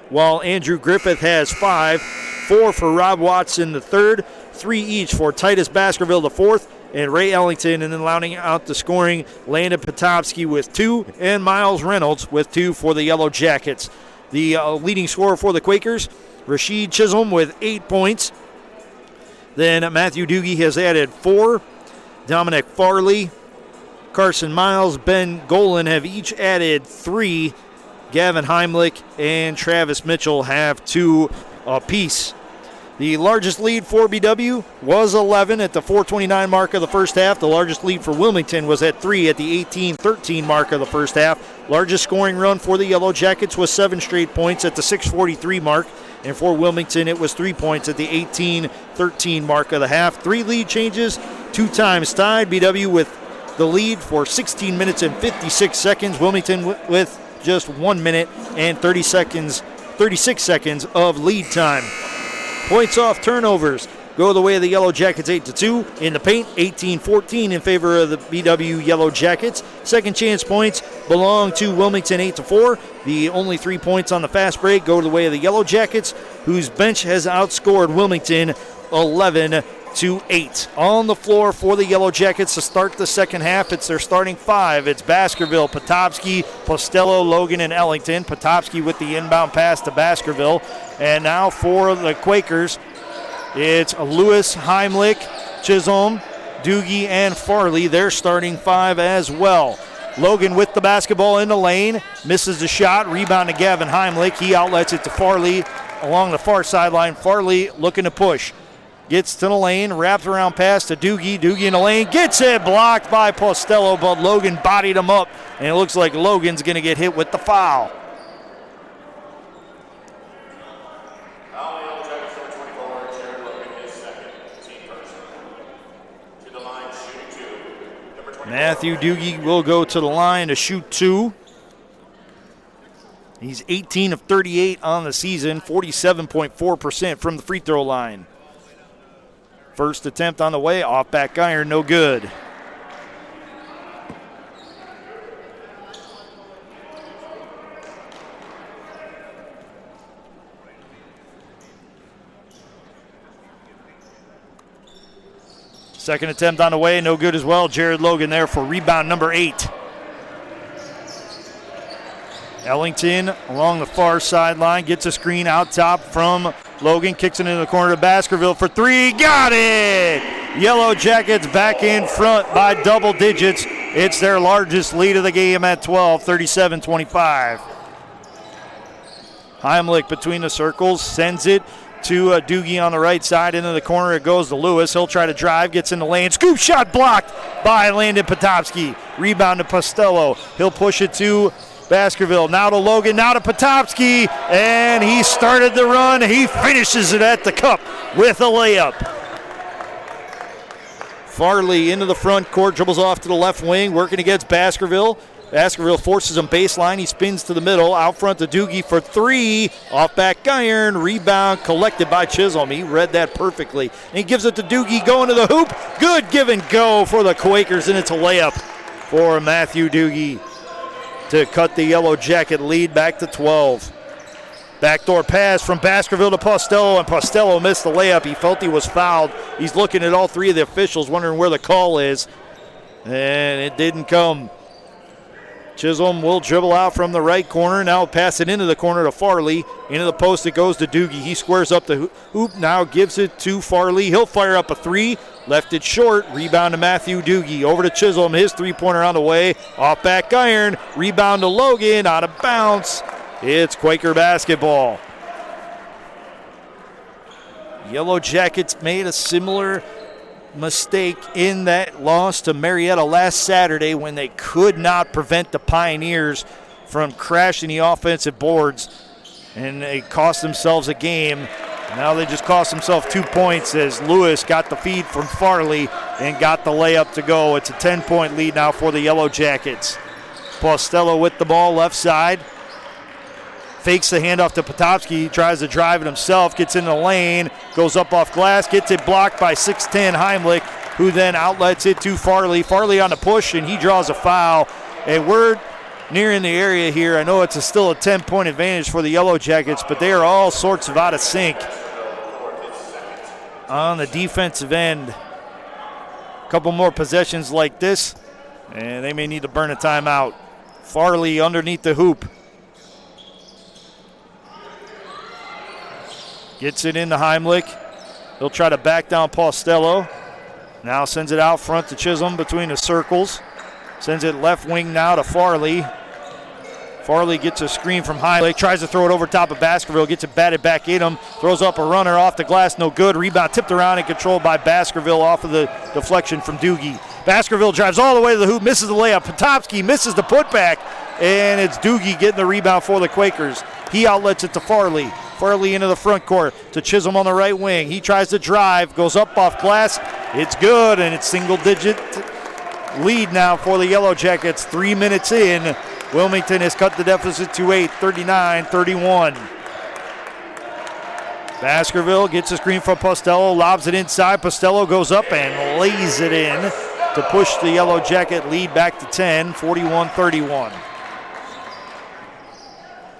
while Andrew Griffith has 5, 4 for Rob Watson the third, 3 each for Titus Baskerville the fourth, and Ray Ellington, and then rounding out the scoring, Landon Potopsky with 2, and Miles Reynolds with 2 for the Yellow Jackets. The leading scorer for the Quakers, Rasheed Chisholm with 8 points. Then Matthew Doogie has added 4. Dominic Farley, Carson Miles, Ben Golan have each added 3. Gavin Heimlich and Travis Mitchell have 2 apiece. The largest lead for BW was 11 at the 4:29 mark of the first half. The largest lead for Wilmington was at 3 at the 18:13 mark of the first half. Largest scoring run for the Yellow Jackets was 7 straight points at the 6:43 mark. And for Wilmington, it was 3 points at the 18:13 mark of the half. 3 lead changes, 2 times tied. BW with the lead for 16 minutes and 56 seconds. Wilmington with just 1 minute and 36 seconds of lead time. Points off turnovers go the way of the Yellow Jackets 8-2. In the paint, 18-14 in favor of the BW Yellow Jackets. Second chance points belong to Wilmington 8-4. The only 3 points on the fast break go the way of the Yellow Jackets, whose bench has outscored Wilmington 11-8. On the floor for the Yellow Jackets to start the second half, it's their starting 5. It's Baskerville, Potopsky, Postello, Logan, and Ellington. Potopsky with the inbound pass to Baskerville. And now for the Quakers, it's Lewis, Heimlich, Chisholm, Doogie, and Farley. They're starting 5 as well. Logan with the basketball in the lane, misses the shot, rebound to Gavin Heimlich. He outlets it to Farley along the far sideline. Farley looking to push. Gets to the lane, wraps around pass to Doogie. Doogie in the lane, gets it, blocked by Postello, but Logan bodied him up, and it looks like Logan's going to get hit with the foul. Matthew Doogie will go to the line to shoot 2. He's 18 of 38 on the season, 47.4% from the free throw line. First attempt on the way, off back iron, no good. Second attempt on the way, no good as well. Jared Logan there for rebound number 8. Ellington along the far sideline, gets a screen out top from Logan, kicks it into the corner to Baskerville for 3, got it! Yellow Jackets back in front by double digits. It's their largest lead of the game at 12, 37-25. Heimlich between the circles, sends it to Doogie on the right side. Into the corner it goes to Lewis. He'll try to drive, gets in the lane. Scoop shot blocked by Landon Potopsky. Rebound to Postello. He'll push it to Baskerville. Now to Logan, now to Potopsky. And he started the run. He finishes it at the cup with a layup. Farley into the front court, dribbles off to the left wing, working against Baskerville. Baskerville forces him baseline. He spins to the middle. Out front to Doogie for 3. Off back iron. Rebound collected by Chisholm. He read that perfectly. And he gives it to Doogie going to the hoop. Good give and go for the Quakers, and it's a layup for Matthew Doogie to cut the Yellow Jacket lead back to 12. Backdoor pass from Baskerville to Postello, and Postello missed the layup. He felt he was fouled. He's looking at all 3 of the officials, wondering where the call is, and it didn't come. Chisholm will dribble out from the right corner. Now pass it into the corner to Farley. Into the post it goes to Doogie. He squares up the hoop. Now gives it to Farley. He'll fire up a three. Left it short. Rebound to Matthew Doogie. Over to Chisholm. His three-pointer on the way. Off back iron. Rebound to Logan. Out of bounds. It's Quaker basketball. Yellow Jackets made a similar mistake in that loss to Marietta last Saturday when they could not prevent the Pioneers from crashing the offensive boards, and they cost themselves a game. Now they just cost themselves 2 points as Lewis got the feed from Farley and got the layup to go. It's a 10-point lead now for the Yellow Jackets. Postello with the ball left side. Fakes the handoff to Potopsky. He tries to drive it himself, gets in the lane, goes up off glass, gets it blocked by 6'10 Heimlich, who then outlets it to Farley. Farley on the push, and he draws a foul. And we're nearing the area here. I know it's still a 10-point advantage for the Yellow Jackets, but they are all sorts of out of sync on the defensive end. A couple more possessions like this, and they may need to burn a timeout. Farley underneath the hoop. Gets it into Heimlich. He'll try to back down Postello. Now sends it out front to Chisholm between the circles. Sends it left wing now to Farley. Farley gets a screen from Heimlich. Tries to throw it over top of Baskerville. Gets it batted back in him. Throws up a runner off the glass. No good. Rebound tipped around and controlled by Baskerville off of the deflection from Doogie. Baskerville drives all the way to the hoop. Misses the layup. Potopsky misses the putback. And it's Doogie getting the rebound for the Quakers. He outlets it to Farley. Farley into the front court to Chisholm on the right wing. He tries to drive, goes up off glass. It's good, and it's single-digit lead now for the Yellow Jackets. 3 minutes in. Wilmington has cut the deficit to 8, 39-31. Baskerville gets a screen from Postello, lobs it inside. Postello goes up and lays it in to push the Yellow Jacket lead back to 10, 41-31.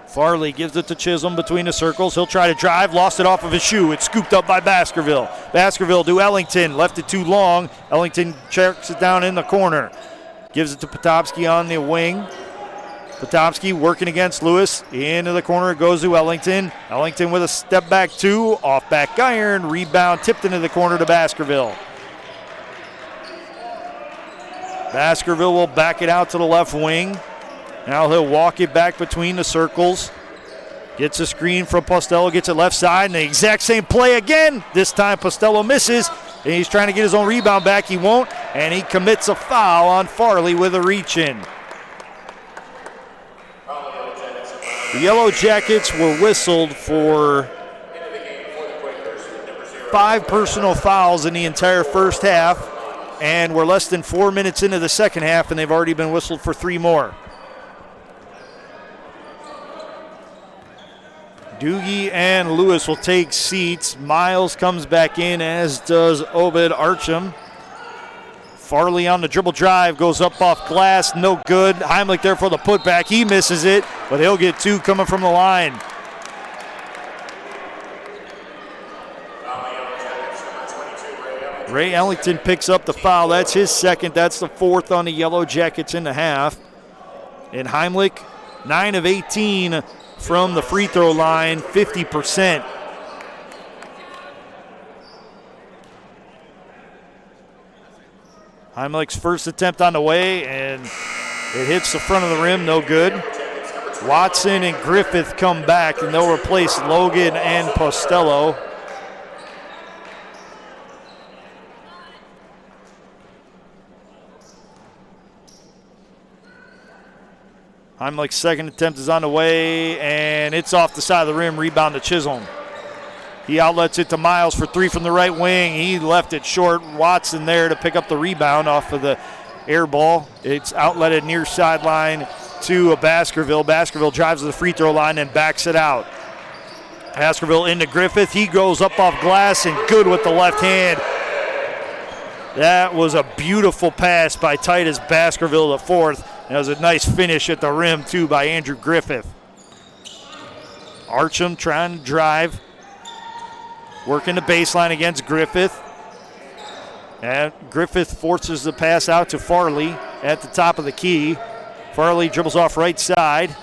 Farley gives it to Chisholm between the circles. He'll try to drive, lost it off of his shoe. It's scooped up by Baskerville. Baskerville to Ellington, left it too long. Ellington checks it down in the corner. Gives it to Potopsky on the wing. Potopsky working against Lewis. Into the corner it goes to Ellington. Ellington with a step back two, off back iron. Rebound tipped into the corner to Baskerville. Baskerville will back it out to the left wing. Now he'll walk it back between the circles. Gets a screen from Postello, gets it left side, and the exact same play again. This time Postello misses, and he's trying to get his own rebound back. He won't, and he commits a foul on Farley with a reach-in. The Yellow Jackets were whistled for 5 personal fouls in the entire first half, and we're less than 4 minutes into the second half, and they've already been whistled for 3 more. Doogie and Lewis will take seats. Miles comes back in, as does Obed Archam. Farley on the dribble drive, goes up off glass, no good. Heimlich there for the putback. He misses it, but he'll get 2 coming from the line. Ray Ellington picks up the foul. That's his second. That's the 4th on the Yellow Jackets in the half. And Heimlich, 9 of 18 from the free throw line, 50%. Heimlich's first attempt on the way, and it hits the front of the rim, no good. Watson and Griffith come back, and they'll replace Logan and Postello. Heimlich's second attempt is on the way, and it's off the side of the rim, rebound to Chisholm. He outlets it to Miles for 3 from the right wing. He left it short. Watson there to pick up the rebound off of the air ball. It's outletted near sideline to Baskerville. Baskerville drives to the free throw line and backs it out. Baskerville into Griffith. He goes up off glass and good with the left hand. That was a beautiful pass by Titus Baskerville, the 4th. That was a nice finish at the rim, too, by Andrew Griffith. Archam trying to drive. Working the baseline against Griffith. And Griffith forces the pass out to Farley at the top of the key. Farley dribbles off right side.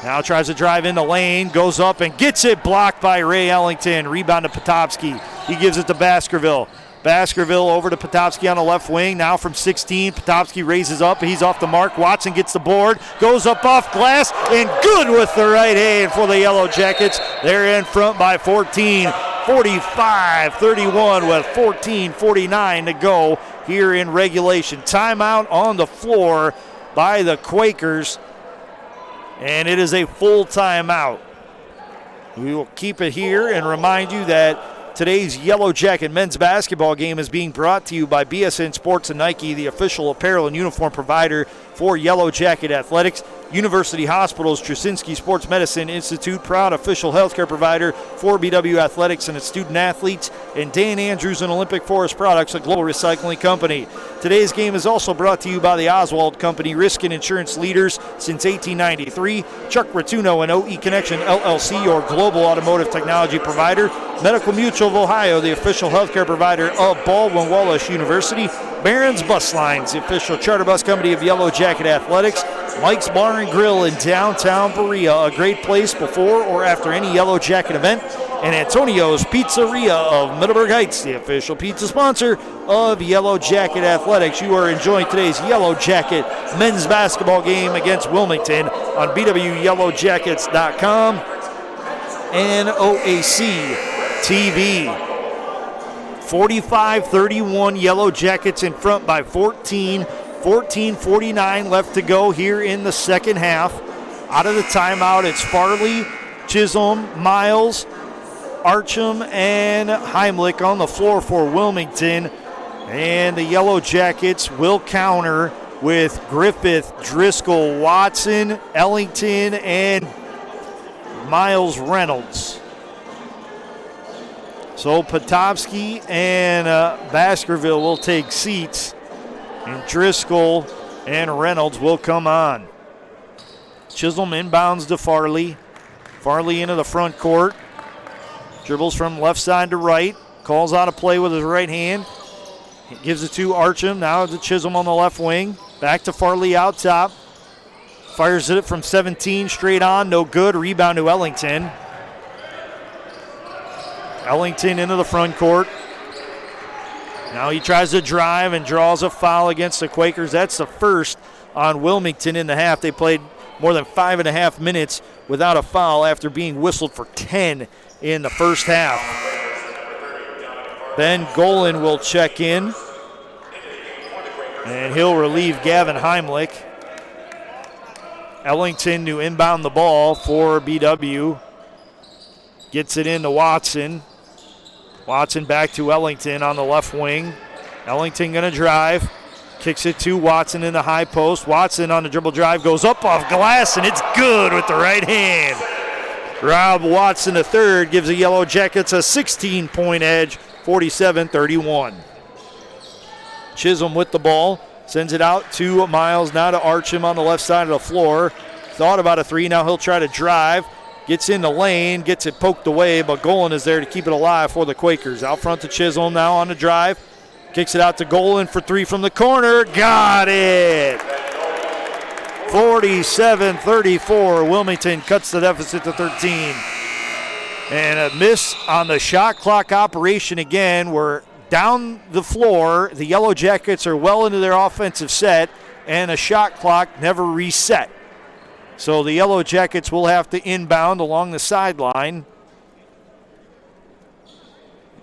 Now tries to drive in the lane, goes up and gets it, blocked by Ray Ellington. Rebound to Potopsky. He gives it to Baskerville. Baskerville over to Potopsky on the left wing. Now from 16, Potopsky raises up. He's off the mark. Watson gets the board, goes up off glass, and good with the right hand for the Yellow Jackets. They're in front by 14, 45-31 with 14:49 to go here in regulation. Timeout on the floor by the Quakers, and it is a full timeout. We will keep it here and remind you that today's Yellow Jacket men's basketball game is being brought to you by BSN Sports and Nike, the official apparel and uniform provider for Yellow Jacket Athletics. University Hospital's Trasinski Sports Medicine Institute, proud official healthcare provider for BW Athletics and its student athletes. And Dan Andrews and Olympic Forest Products, a global recycling company. Today's game is also brought to you by the Oswald Company, risk and insurance leaders since 1893. Chuck Rotuno and OE Connection LLC, your global automotive technology provider. Medical Mutual of Ohio, the official healthcare provider of Baldwin Wallace University. Barron's Bus Lines, the official charter bus company of Yellow Jacket Athletics. Mike's Bar and Grill in downtown Berea, a great place before or after any Yellow Jacket event. And Antonio's Pizzeria of Middleburg Heights, the official pizza sponsor of Yellow Jacket Athletics. You are enjoying today's Yellow Jacket men's basketball game against Wilmington on BWYellowJackets.com and OAC TV. 45-31, Yellow Jackets in front by 14. 14:49 left to go here in the second half. Out of the timeout, it's Farley, Chisholm, Miles, Archam, and Heimlich on the floor for Wilmington. And the Yellow Jackets will counter with Griffith, Driscoll, Watson, Ellington, and Miles Reynolds. So Potopsky and Baskerville will take seats, and Driscoll and Reynolds will come on. Chisholm inbounds to Farley. Farley into the front court. Dribbles from left side to right. Calls out a play with his right hand. He gives it to Archam. Now to Chisholm on the left wing. Back to Farley out top. Fires it from 17 straight on. No good. Rebound to Ellington. Ellington into the front court. Now he tries to drive and draws a foul against the Quakers. That's the first on Wilmington in the half. They played more than 5.5 minutes without a foul after being whistled for 10 in the first half. Ben Golan will check in, and he'll relieve Gavin Heimlich. Ellington to inbound the ball for BW. Gets it into Watson. Watson back to Ellington on the left wing. Ellington going to drive. Kicks it to Watson in the high post. Watson on the dribble drive goes up off glass, and it's good with the right hand. Rob Watson III gives the Yellow Jackets a 16-point edge, 47-31. Chisholm with the ball. Sends it out to Miles, now to Archam on the left side of the floor. Thought about a three, now he'll try to drive. Gets in the lane, gets it poked away, but Golan is there to keep it alive for the Quakers. Out front to Chisholm now on the drive. Kicks it out to Golan for three from the corner. Got it! 47-34. Wilmington cuts the deficit to 13. And a miss on the shot clock operation again. We're down the floor. The Yellow Jackets are well into their offensive set, and the shot clock never reset. So the Yellow Jackets will have to inbound along the sideline.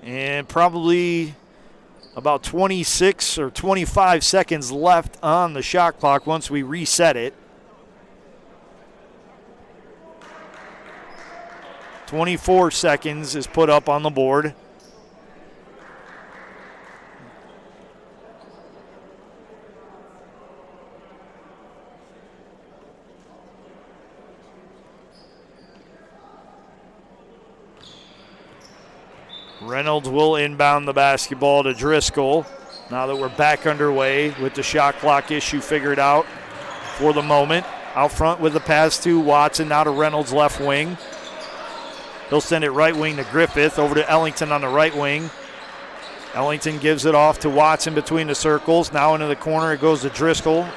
And probably about 26 or 25 seconds left on the shot clock once we reset it. 24 seconds is put up on the board. Reynolds will inbound the basketball to Driscoll. Now that we're back underway with the shot clock issue figured out for the moment. Out front with the pass to Watson, now to Reynolds left wing. He'll send it right wing to Griffith, over to Ellington on the right wing. Ellington gives it off to Watson between the circles. Now into the corner it goes to Driscoll.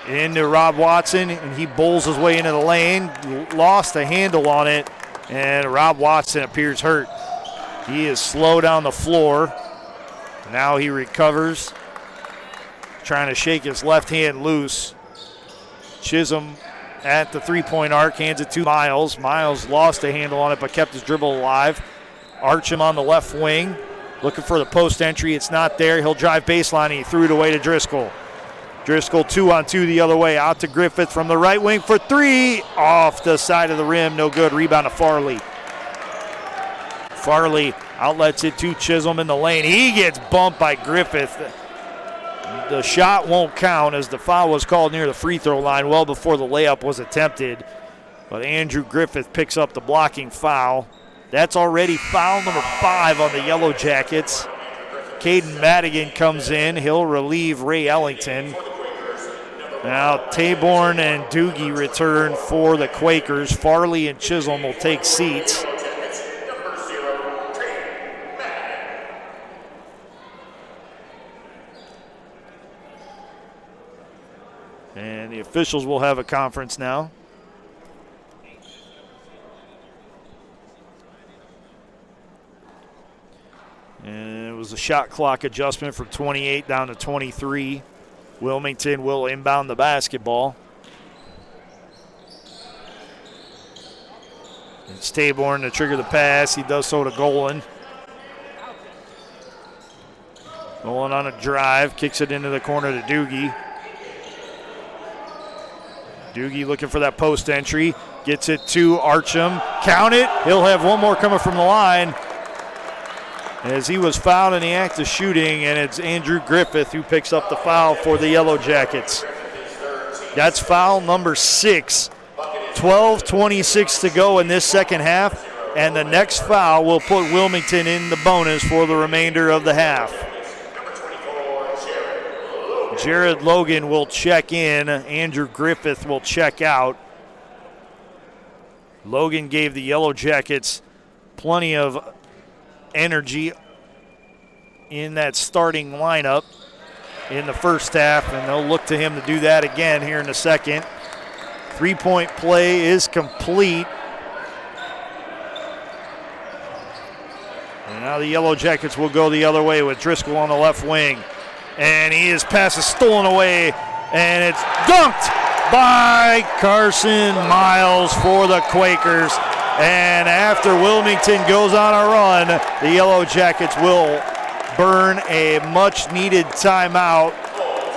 into Rob Watson, and he bowls his way into the lane, lost the handle on it, and Rob Watson appears hurt. He is slow down the floor. Now he recovers, trying to shake his left hand loose. Chisholm at the three-point arc, hands it to Miles. Miles lost the handle on it but kept his dribble alive. Archam on the left wing, looking for the post entry. It's not there. He'll drive baseline, and he threw it away to Driscoll. Driscoll 2-on-2 the other way, out to Griffith from the right wing for three. Off the side of the rim, no good. Rebound to Farley. Farley outlets it to Chisholm in the lane. He gets bumped by Griffith. The shot won't count as the foul was called near the free throw line well before the layup was attempted. But Andrew Griffith picks up the blocking foul. That's already foul number 5 on the Yellow Jackets. Caden Madigan comes in. He'll relieve Ray Ellington. Now Taborn and Doogie return for the Quakers. Farley and Chisholm will take seats. And the officials will have a conference now. And it was a shot clock adjustment from 28 down to 23. Wilmington will inbound the basketball. It's Taborn to trigger the pass. He does so to Golan. Golan on a drive, kicks it into the corner to Doogie. Doogie looking for that post entry. Gets it to Archam. Count it. He'll have one more coming from the line as he was fouled in the act of shooting, and it's Andrew Griffith who picks up the foul for the Yellow Jackets. That's foul number 6. 12:26 to go in this second half, and the next foul will put Wilmington in the bonus for the remainder of the half. Jared Logan will check in. Andrew Griffith will check out. Logan gave the Yellow Jackets plenty of energy in that starting lineup in the first half, and they'll look to him to do that again here in the second. Three-point play is complete. And now the Yellow Jackets will go the other way with Driscoll on the left wing. And his pass is stolen away, and it's dunked by Carson Miles for the Quakers. And after Wilmington goes on a run, the Yellow Jackets will burn a much-needed timeout.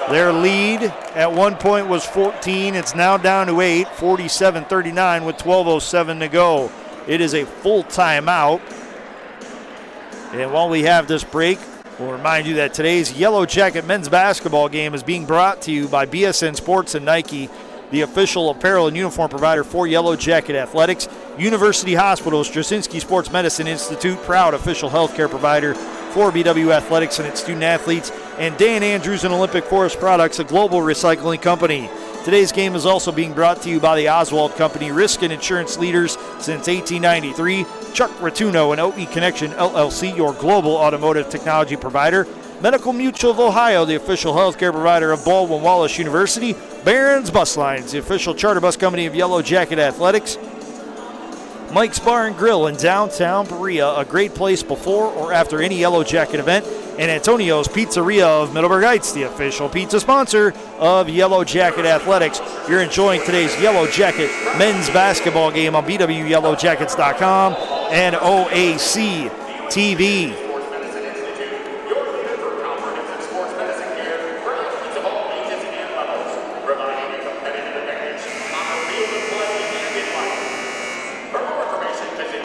Their lead at one point was 14. It's now down to 8, 47-39 with 12:07 to go. It is a full timeout. And while we have this break, we'll remind you that today's Yellow Jacket men's basketball game is being brought to you by BSN Sports and Nike, the official apparel and uniform provider for Yellow Jacket Athletics. University Hospital, Straczynski Sports Medicine Institute, proud official healthcare provider for BW Athletics and its student athletes. And Dan Andrews and Olympic Forest Products, a global recycling company. Today's game is also being brought to you by the Oswald Company, risk and insurance leaders since 1893. Chuck Rotuno and OE Connection LLC, your global automotive technology provider. Medical Mutual of Ohio, the official healthcare provider of Baldwin Wallace University. Barron's Bus Lines, the official charter bus company of Yellow Jacket Athletics. Mike's Bar and Grill in downtown Berea, a great place before or after any Yellow Jacket event. And Antonio's Pizzeria of Middleburg Heights, the official pizza sponsor of Yellow Jacket Athletics. You're enjoying today's Yellow Jacket men's basketball game on BWYellowJackets.com and OAC TV.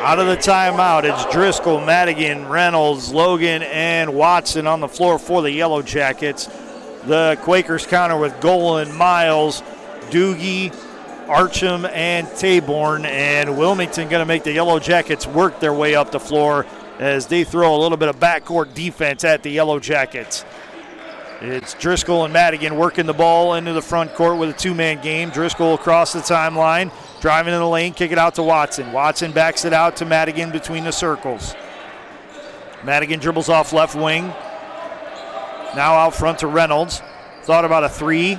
Out of the timeout, it's Driscoll, Madigan, Reynolds, Logan, and Watson on the floor for the Yellow Jackets. The Quakers counter with Golan, Miles, Doogie, Archam, and Taborn. And Wilmington going to make the Yellow Jackets work their way up the floor as they throw a little bit of backcourt defense at the Yellow Jackets. It's Driscoll and Madigan working the ball into the front court with a two-man game. Driscoll across the timeline, driving in the lane, kick it out to Watson. Watson backs it out to Madigan between the circles. Madigan dribbles off left wing. Now out front to Reynolds. Thought about a three.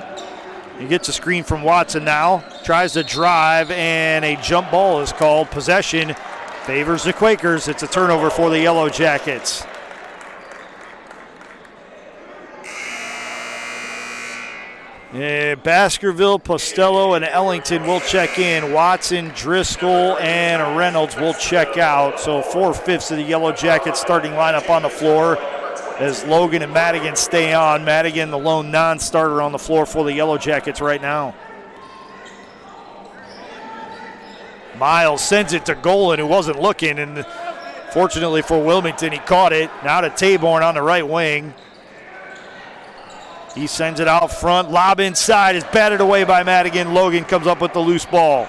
He gets a screen from Watson now. Tries to drive, and a jump ball is called. Possession favors the Quakers. It's a turnover for the Yellow Jackets. Baskerville, Postello, and Ellington will check in. Watson, Driscoll, and Reynolds will check out. So 4/5 of the Yellow Jackets starting lineup on the floor as Logan and Madigan stay on. Madigan, the lone non-starter on the floor for the Yellow Jackets right now. Miles sends it to Golan, who wasn't looking, and fortunately for Wilmington, he caught it. Now to Taborn on the right wing. He sends it out front. Lob inside is batted away by Madigan. Logan comes up with the loose ball.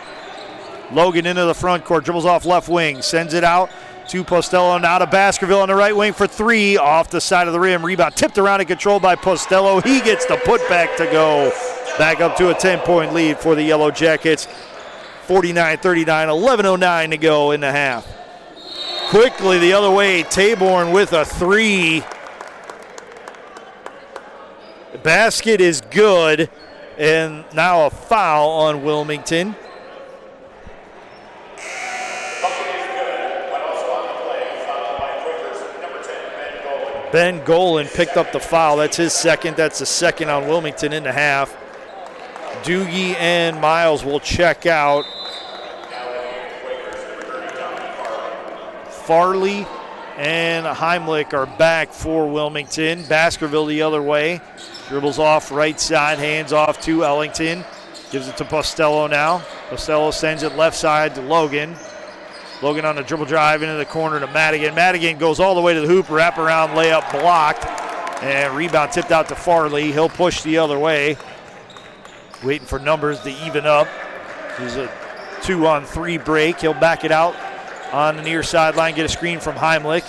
Logan into the front court, dribbles off left wing, sends it out to Postello. Now to Baskerville on the right wing for three. Off the side of the rim. Rebound tipped around and controlled by Postello. He gets the putback to go. Back up to a 10-point lead for the Yellow Jackets. 49-39, 11:09 to go in the half. Quickly the other way, Taborn with a three. The basket is good, and now a foul on Wilmington. Ben Golan picked up the foul. That's his second. That's the second on Wilmington in the half. Doogie and Miles will check out. Farley and Heimlich are back for Wilmington. Baskerville the other way. Dribbles off right side, hands off to Ellington. Gives it to Postello now. Postello sends it left side to Logan. Logan on the dribble drive into the corner to Madigan. Madigan goes all the way to the hoop, wraparound layup blocked. And rebound tipped out to Farley. He'll push the other way. Waiting for numbers to even up. There's a 2-on-3 break. He'll back it out on the near sideline, get a screen from Heimlich.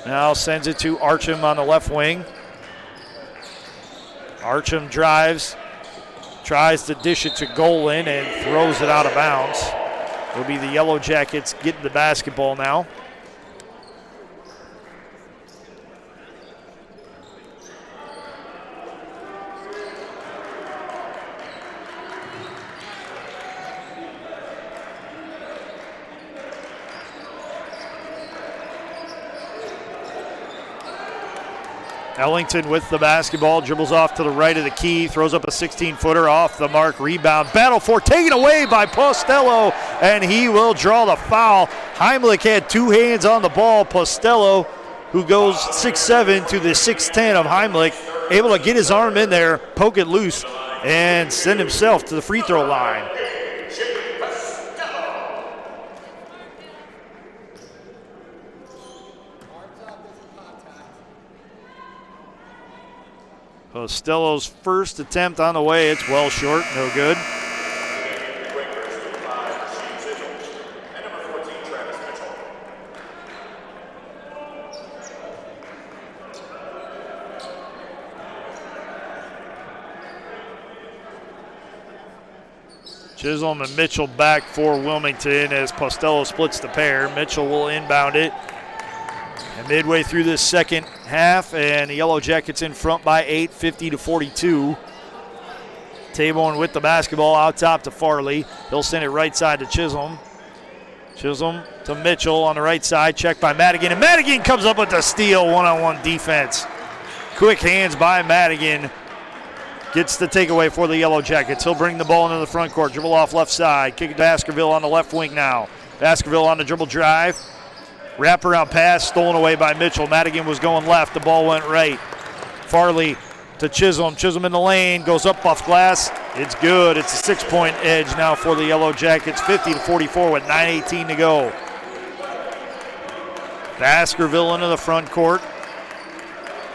Now sends it to Archam on the left wing. Archam drives, tries to dish it to Golan and throws it out of bounds. It'll be the Yellow Jackets getting the basketball now. Ellington with the basketball, dribbles off to the right of the key, throws up a 16-footer off the mark, rebound, battle for, taken away by Postello, and he will draw the foul. Heimlich had two hands on the ball. Postello, who goes 6'7" to the 6'10 of Heimlich, able to get his arm in there, poke it loose, and send himself to the free throw line. Postello's first attempt on the way. It's well short, no good. Chisholm and Mitchell back for Wilmington as Postello splits the pair. Mitchell will inbound it. And midway through this second half, and the Yellow Jackets in front by 8, 50-42. Taborn with the basketball out top to Farley. He'll send it right side to Chisholm. Chisholm to Mitchell on the right side, checked by Madigan, and Madigan comes up with the steal, one-on-one defense. Quick hands by Madigan. Gets the takeaway for the Yellow Jackets. He'll bring the ball into the front court, dribble off left side, kick it to Baskerville on the left wing now. Baskerville on the dribble drive. Wraparound pass stolen away by Mitchell. Madigan was going left. The ball went right. Farley to Chisholm. Chisholm in the lane. Goes up off glass. It's good. It's a 6-point edge now for the Yellow Jackets. 50-44 with 9:18 to go. Baskerville into the front court.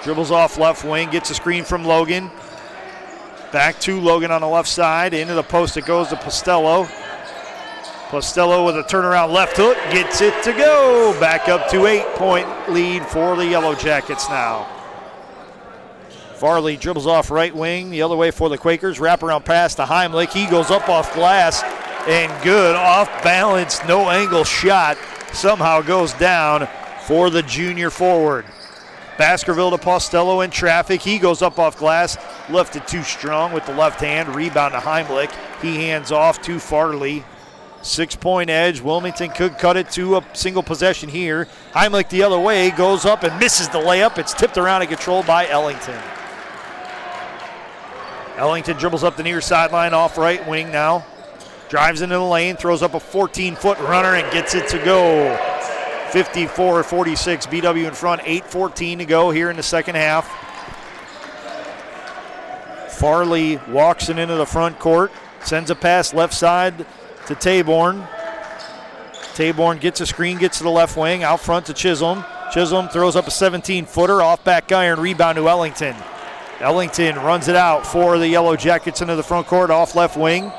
Dribbles off left wing. Gets a screen from Logan. Back to Logan on the left side. Into the post it goes to Postello. Postello with a turnaround left hook, gets it to go. Back up to 8-point lead for the Yellow Jackets now. Farley dribbles off right wing, the other way for the Quakers. Wraparound pass to Heimlich. He goes up off glass and good. Off balance, no angle shot. Somehow goes down for the junior forward. Baskerville to Postello in traffic. He goes up off glass. left it too strong with the left hand. Rebound to Heimlich. He hands off to Farley. 6-point edge. Wilmington could cut it to a single possession here. Heimlich the other way, goes up and misses the layup. It's tipped around and controlled by Ellington. Ellington dribbles up the near sideline off right wing now. Drives into the lane, throws up a 14-foot runner and gets it to go. 54-46, BW in front, 8:14 to go here in the second half. Farley walks it into the front court, sends a pass left side to Taborn. Taborn gets a screen, gets to the left wing, out front to Chisholm. Chisholm throws up a 17-footer, off back iron, rebound to Ellington. Ellington runs it out for the Yellow Jackets into the front court, off left wing.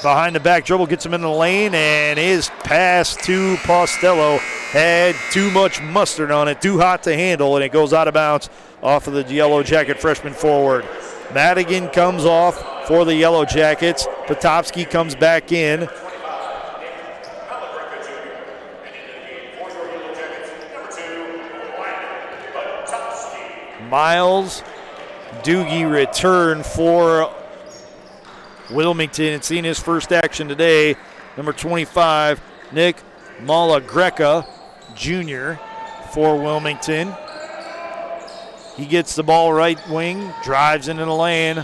Behind the back dribble, gets him in the lane, and his pass to Postello had too much mustard on it, too hot to handle, and it goes out of bounds off of the Yellow Jacket freshman forward. Madigan comes off for the Yellow Jackets. Potopsky comes back in. Miles Doogie return for Wilmington. It's seen his first action today. Number 25, Nick Malagreca Jr. for Wilmington. He gets the ball right wing, drives into the lane,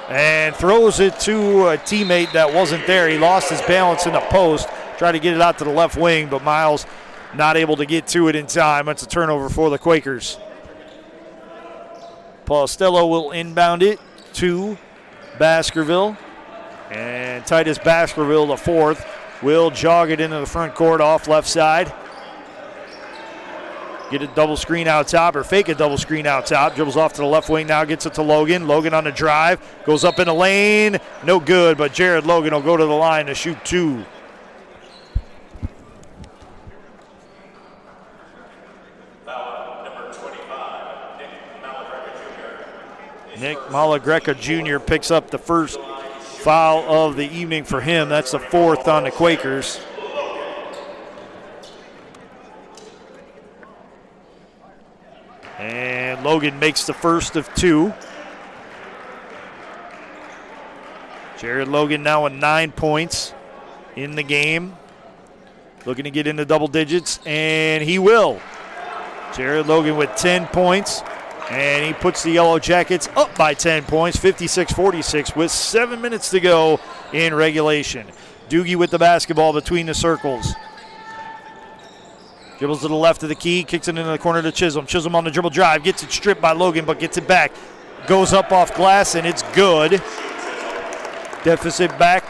and throws it to a teammate that wasn't there. He lost his balance in the post, tried to get it out to the left wing, but Miles not able to get to it in time. It's a turnover for the Quakers. Postello will inbound it to Baskerville. And Titus Baskerville, the fourth, will jog it into the front court off left side. Get a double screen out top, or fake a double screen out top. Dribbles off to the left wing now, gets it to Logan. Logan on the drive, goes up in the lane. No good, but Jared Logan will go to the line to shoot two. Nick Malagreca Jr. picks up the first foul of the evening for him. That's the fourth on the Quakers. And Logan makes the first of two. Jared Logan now with 9 points in the game. Looking to get into double digits, and he will. Jared Logan with 10 points. And he puts the Yellow Jackets up by 10 points, 56-46, with 7 minutes to go in regulation. Doogie with the basketball between the circles. Dribbles to the left of the key, kicks it into the corner to Chisholm. Chisholm on the dribble drive, gets it stripped by Logan, but gets it back. Goes up off glass, and it's good. Deficit back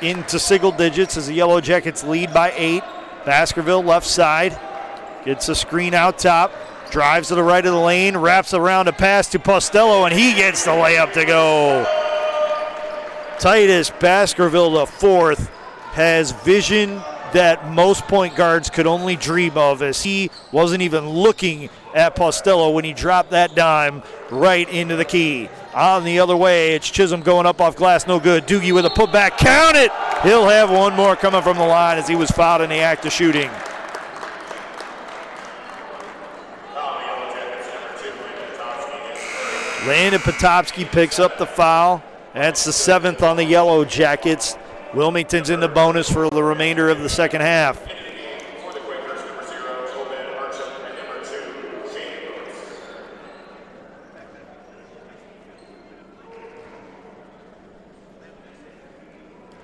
into single digits as the Yellow Jackets lead by 8. Baskerville left side, gets a screen out top. Drives to the right of the lane, wraps around a pass to Postello, and he gets the layup to go. Titus Baskerville, the fourth, has vision that most point guards could only dream of, as he wasn't even looking at Postello when he dropped that dime right into the key. On the other way, it's Chisholm going up off glass, no good. Doogie with a putback, count it! He'll have one more coming from the line as he was fouled in the act of shooting. Landon Potopsky picks up the foul. That's the 7th on the Yellow Jackets. Wilmington's in the bonus for the remainder of the second half.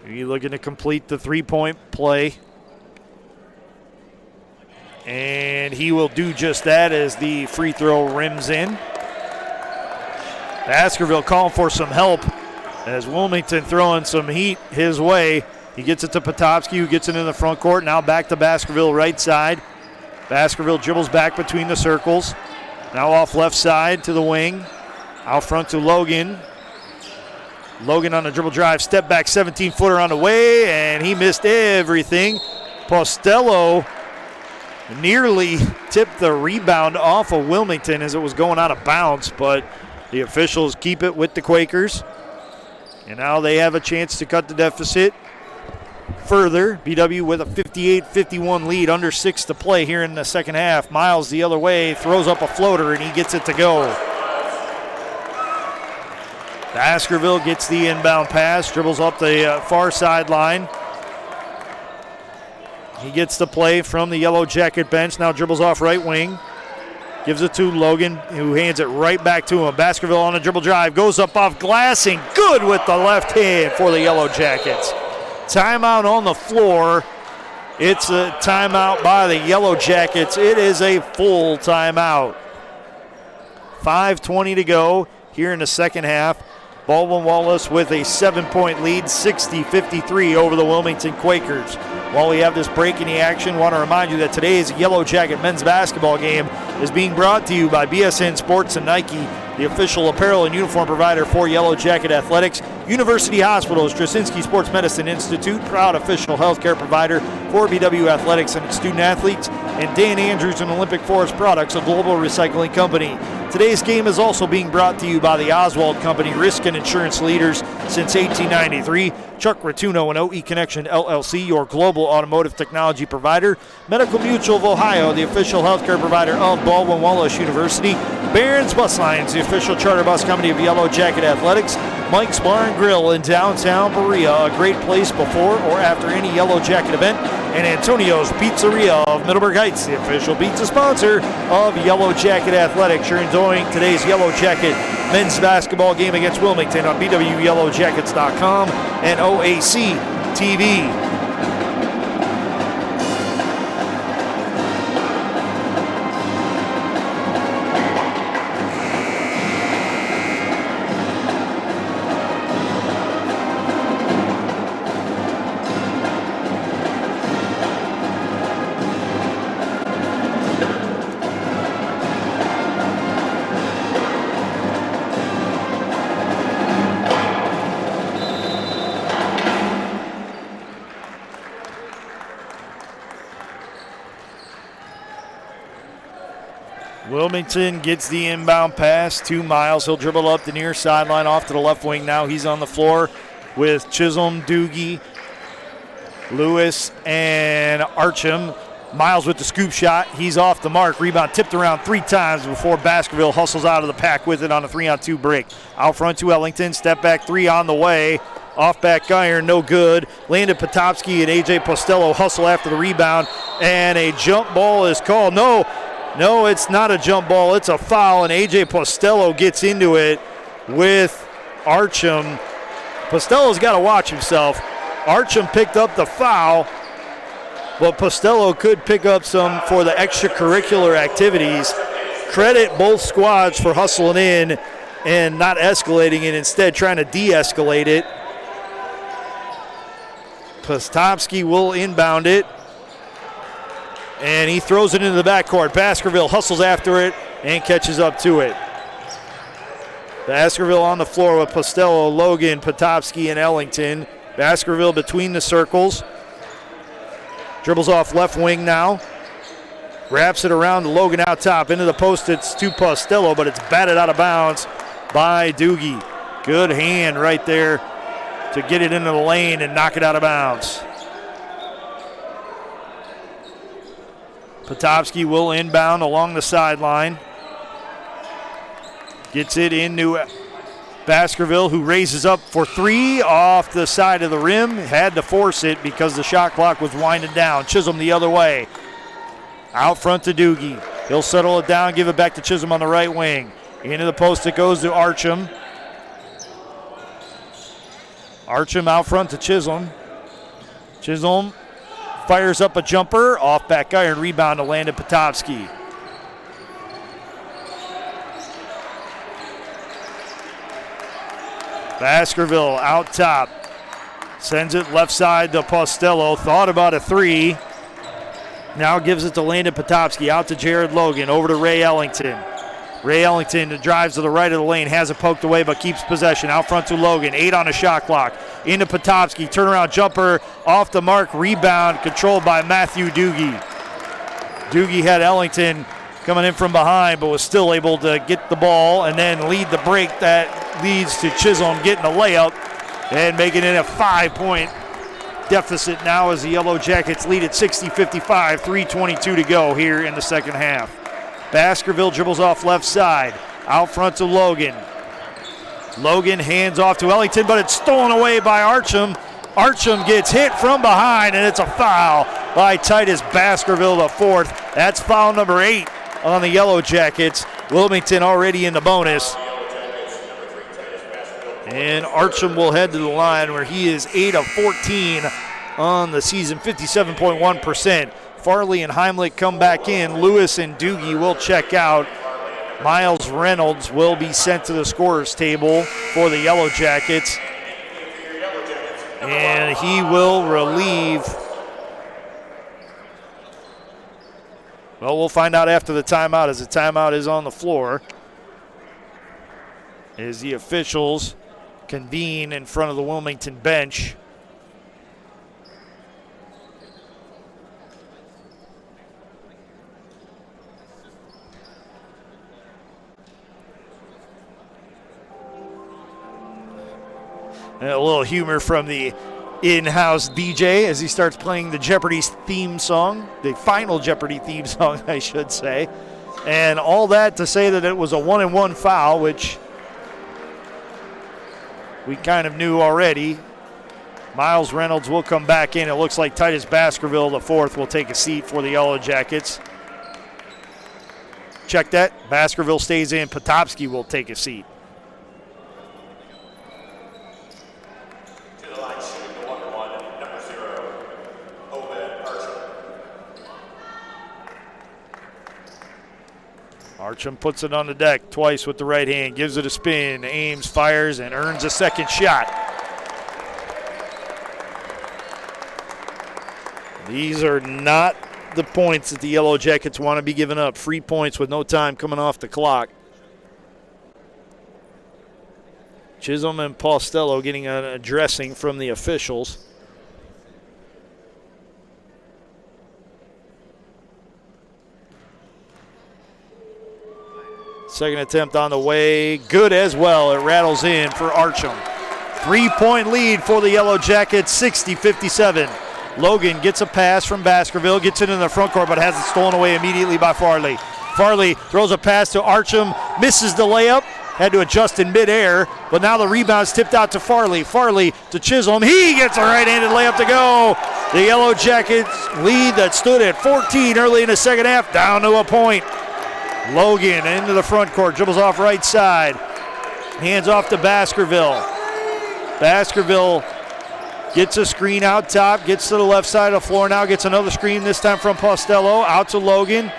He's looking to complete the three-point play. And he will do just that as the free throw rims in. Baskerville calling for some help as Wilmington throwing some heat his way. He gets it to Potopsky, who gets it in the front court. Now back to Baskerville right side. Baskerville dribbles back between the circles. Now off left side to the wing. Out front to Logan. Logan on the dribble drive. Step back 17-footer on the way, and he missed everything. Postello nearly tipped the rebound off of Wilmington as it was going out of bounds, but the officials keep it with the Quakers. And now they have a chance to cut the deficit. further. BW with a 58-51 lead, under 6 to play here in the second half. Miles the other way, throws up a floater, and he gets it to go. Baskerville gets the inbound pass, dribbles up the far sideline. He gets the play from the Yellow Jacket bench, now dribbles off right wing. Gives it to Logan, who hands it right back to him. Baskerville on a dribble drive, goes up off glass, and good with the left hand for the Yellow Jackets. Timeout on the floor. It's a timeout by the Yellow Jackets. It is a full timeout. 5:20 to go here in the second half. Baldwin Wallace with a 7-point lead, 60-53 over the Wilmington Quakers. While we have this break in the action, I want to remind you that today's Yellow Jacket men's basketball game is being brought to you by BSN Sports and Nike, the official apparel and uniform provider for Yellow Jacket Athletics. University Hospital, Straczynski Sports Medicine Institute, proud official healthcare provider for BW Athletics and its student athletes. And Dan Andrews and Olympic Forest Products, a global recycling company. Today's game is also being brought to you by the Oswald Company, risk and insurance leaders since 1893. Chuck Rotuno and OE Connection LLC, your global automotive technology provider. Medical Mutual of Ohio, the official healthcare provider of Baldwin Wallace University. Barron's Bus Lines, the official charter bus company of Yellow Jacket Athletics. Mike's Bar and Grill in downtown Berea, a great place before or after any Yellow Jacket event. And Antonio's Pizzeria of Middleburg Heights, the official pizza sponsor of Yellow Jacket Athletics. You're enjoying today's Yellow Jacket men's basketball game against Wilmington on BWYellowJackets.com and OAC TV. Wilmington gets the inbound pass to Miles. He'll dribble up the near sideline off to the left wing. Now he's on the floor with Chisholm, Doogie, Lewis, and Archam. Miles with the scoop shot. He's off the mark. Rebound tipped around 3 times before Baskerville hustles out of the pack with it on a 3-on-2 break. Out front to Ellington. Step back 3 on the way. Off back iron, no good. Landon Potopsky and A.J. Postello hustle after the rebound. And a jump ball is called. No, it's not a jump ball. It's a foul, and A.J. Postello gets into it with Archam. Postello's got to watch himself. Archam picked up the foul, but Postello could pick up some for the extracurricular activities. Credit both squads for hustling in and not escalating it, instead trying to de-escalate it. Potopsky will inbound it. And he throws it into the backcourt. Baskerville hustles after it and catches up to it. Baskerville on the floor with Postello, Logan, Potopsky, and Ellington. Baskerville between the circles. Dribbles off left wing now. Wraps it around to Logan out top. Into the post, it's to Postello, but it's batted out of bounds by Doogie. Good hand right there to get it into the lane and knock it out of bounds. Potopsky will inbound along the sideline. Gets it into Baskerville, who raises up for 3 off the side of the rim. Had to force it because the shot clock was winding down. Chisholm the other way. Out front to Doogie. He'll settle it down, give it back to Chisholm on the right wing. Into the post it goes to Archam. Archam out front to Chisholm. Chisholm fires up a jumper, off back iron, rebound to Landon Potopsky. Baskerville out top. Sends it left side to Postello. Thought about a 3. Now gives it to Landon Potopsky. Out to Jared Logan. Over to Ray Ellington. Ray Ellington drives to the right of the lane. Has it poked away but keeps possession. Out front to Logan. 8 on a shot clock. Into Potopsky. Turnaround jumper. Off the mark. Rebound controlled by Matthew Doogie. Doogie had Ellington coming in from behind but was still able to get the ball and then lead the break that leads to Chisholm getting a layup and making it a 5-point deficit now as the Yellow Jackets lead at 60-55, 3:22 to go here in the second half. Baskerville dribbles off left side, out front to Logan. Logan hands off to Ellington, but it's stolen away by Archam. Archam gets hit from behind, and it's a foul by Titus Baskerville, the fourth. That's foul number 8 on the Yellow Jackets. Wilmington already in the bonus. And Archam will head to the line where he is 8 of 14 on the season, 57.1%. Farley and Heimlich come back in. Lewis and Doogie will check out. Miles Reynolds will be sent to the scorer's table for the Yellow Jackets. And he will relieve. Well, we'll find out after the timeout, as the timeout is on the floor, as the officials convene in front of the Wilmington bench. And a little humor from the in-house DJ as he starts playing the Jeopardy theme song, the final Jeopardy theme song, I should say. And all that to say that it was a 1-and-1 foul, which we kind of knew already. Miles Reynolds will come back in. It looks like Titus Baskerville, the fourth, will take a seat for the Yellow Jackets. Check that. Baskerville stays in. Potopsky will take a seat. Archam puts it on the deck twice with the right hand, gives it a spin, aims, fires, and earns a second shot. These are not the points that the Yellow Jackets want to be giving up. Free points with no time coming off the clock. Chisholm and Postello getting an addressing from the officials. Second attempt on the way, good as well. It rattles in for Archam. 3-point lead for the Yellow Jackets, 60-57. Logan gets a pass from Baskerville, gets it in the front court, but has it stolen away immediately by Farley. Farley throws a pass to Archam, misses the layup, had to adjust in midair, but now the rebound's tipped out to Farley. Farley to Chisholm, he gets a right-handed layup to go. The Yellow Jackets lead that stood at 14 early in the second half, down to a point. Logan into the front court, dribbles off right side, hands off to Baskerville. Baskerville gets a screen out top, gets to the left side of the floor now, gets another screen, this time from Postello, out to Logan.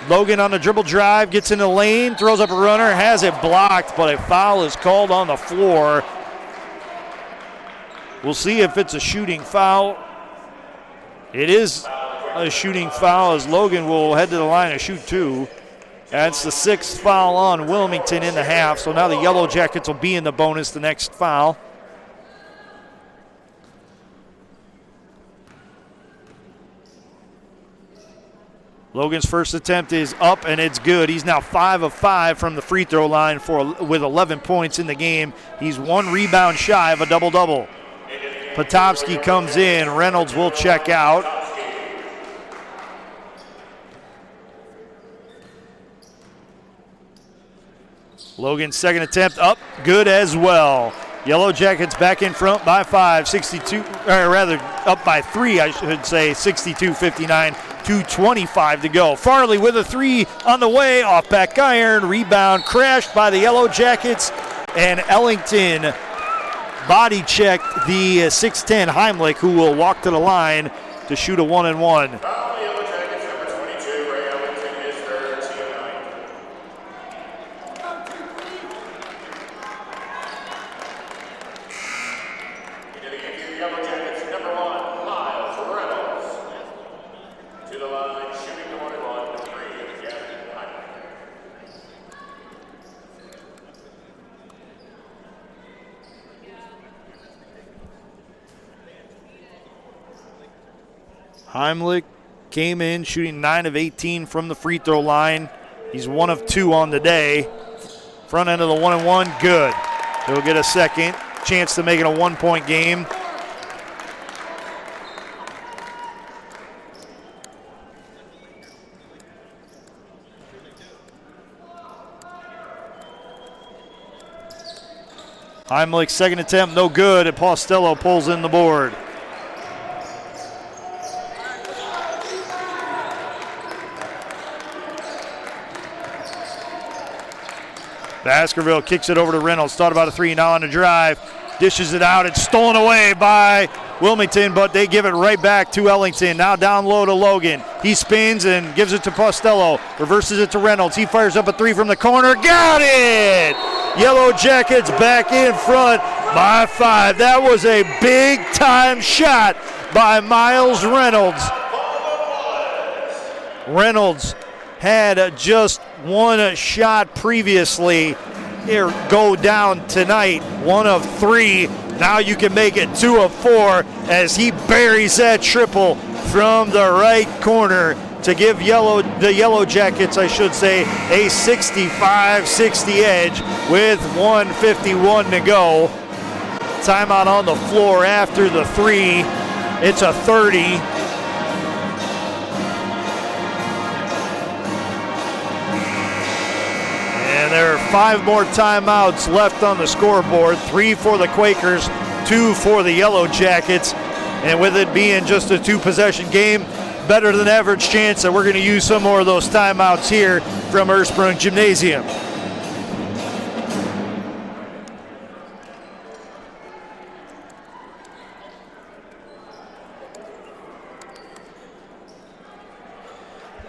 Logan on the dribble drive, gets in the lane, throws up a runner, has it blocked, but a foul is called on the floor. We'll see if it's a shooting foul. It is a shooting foul as Logan will head to the line and shoot 2. That's the 6th foul on Wilmington in the half, so now the Yellow Jackets will be in the bonus the next foul. Logan's first attempt is up and it's good. He's now 5 of 5 from the free throw line with 11 points in the game. He's 1 rebound shy of a double-double. Potopsky comes in. Reynolds will check out. Logan's second attempt up, good as well. Yellow Jackets back in front by 5, 62, or rather up by 3, I should say, 62-59, 2:25 to go. Farley with a 3 on the way, off back iron, rebound crashed by the Yellow Jackets, and Ellington body checked the 6'10 Heimlich, who will walk to the line to shoot a 1-and-1. Heimlich came in shooting 9 of 18 from the free throw line. He's 1 of 2 on the day. Front end of the 1-and-1, good. He'll get a second chance to make it a 1-point game. Heimlich's second attempt, no good, and Postello pulls in the board. Baskerville kicks it over to Reynolds. Thought about a three, now on the drive. Dishes it out. It's stolen away by Wilmington, but they give it right back to Ellington. Now down low to Logan. He spins and gives it to Postello. Reverses it to Reynolds. He fires up a three from the corner. Got it! Yellow Jackets back in front by 5. That was a big-time shot by Miles Reynolds. Reynolds had just one shot previously. Here, go down tonight, 1 of 3. Now you can make it 2 of 4 as he buries that triple from the right corner to give the Yellow Jackets, I should say, a 65-60 edge with 1:51 to go. Timeout on the floor after the 3. It's a 30. And there are 5 more timeouts left on the scoreboard. 3 for the Quakers, 2 for the Yellow Jackets. And with it being just a 2-possession game, better than average chance that we're going to use some more of those timeouts here from Ursprung Gymnasium.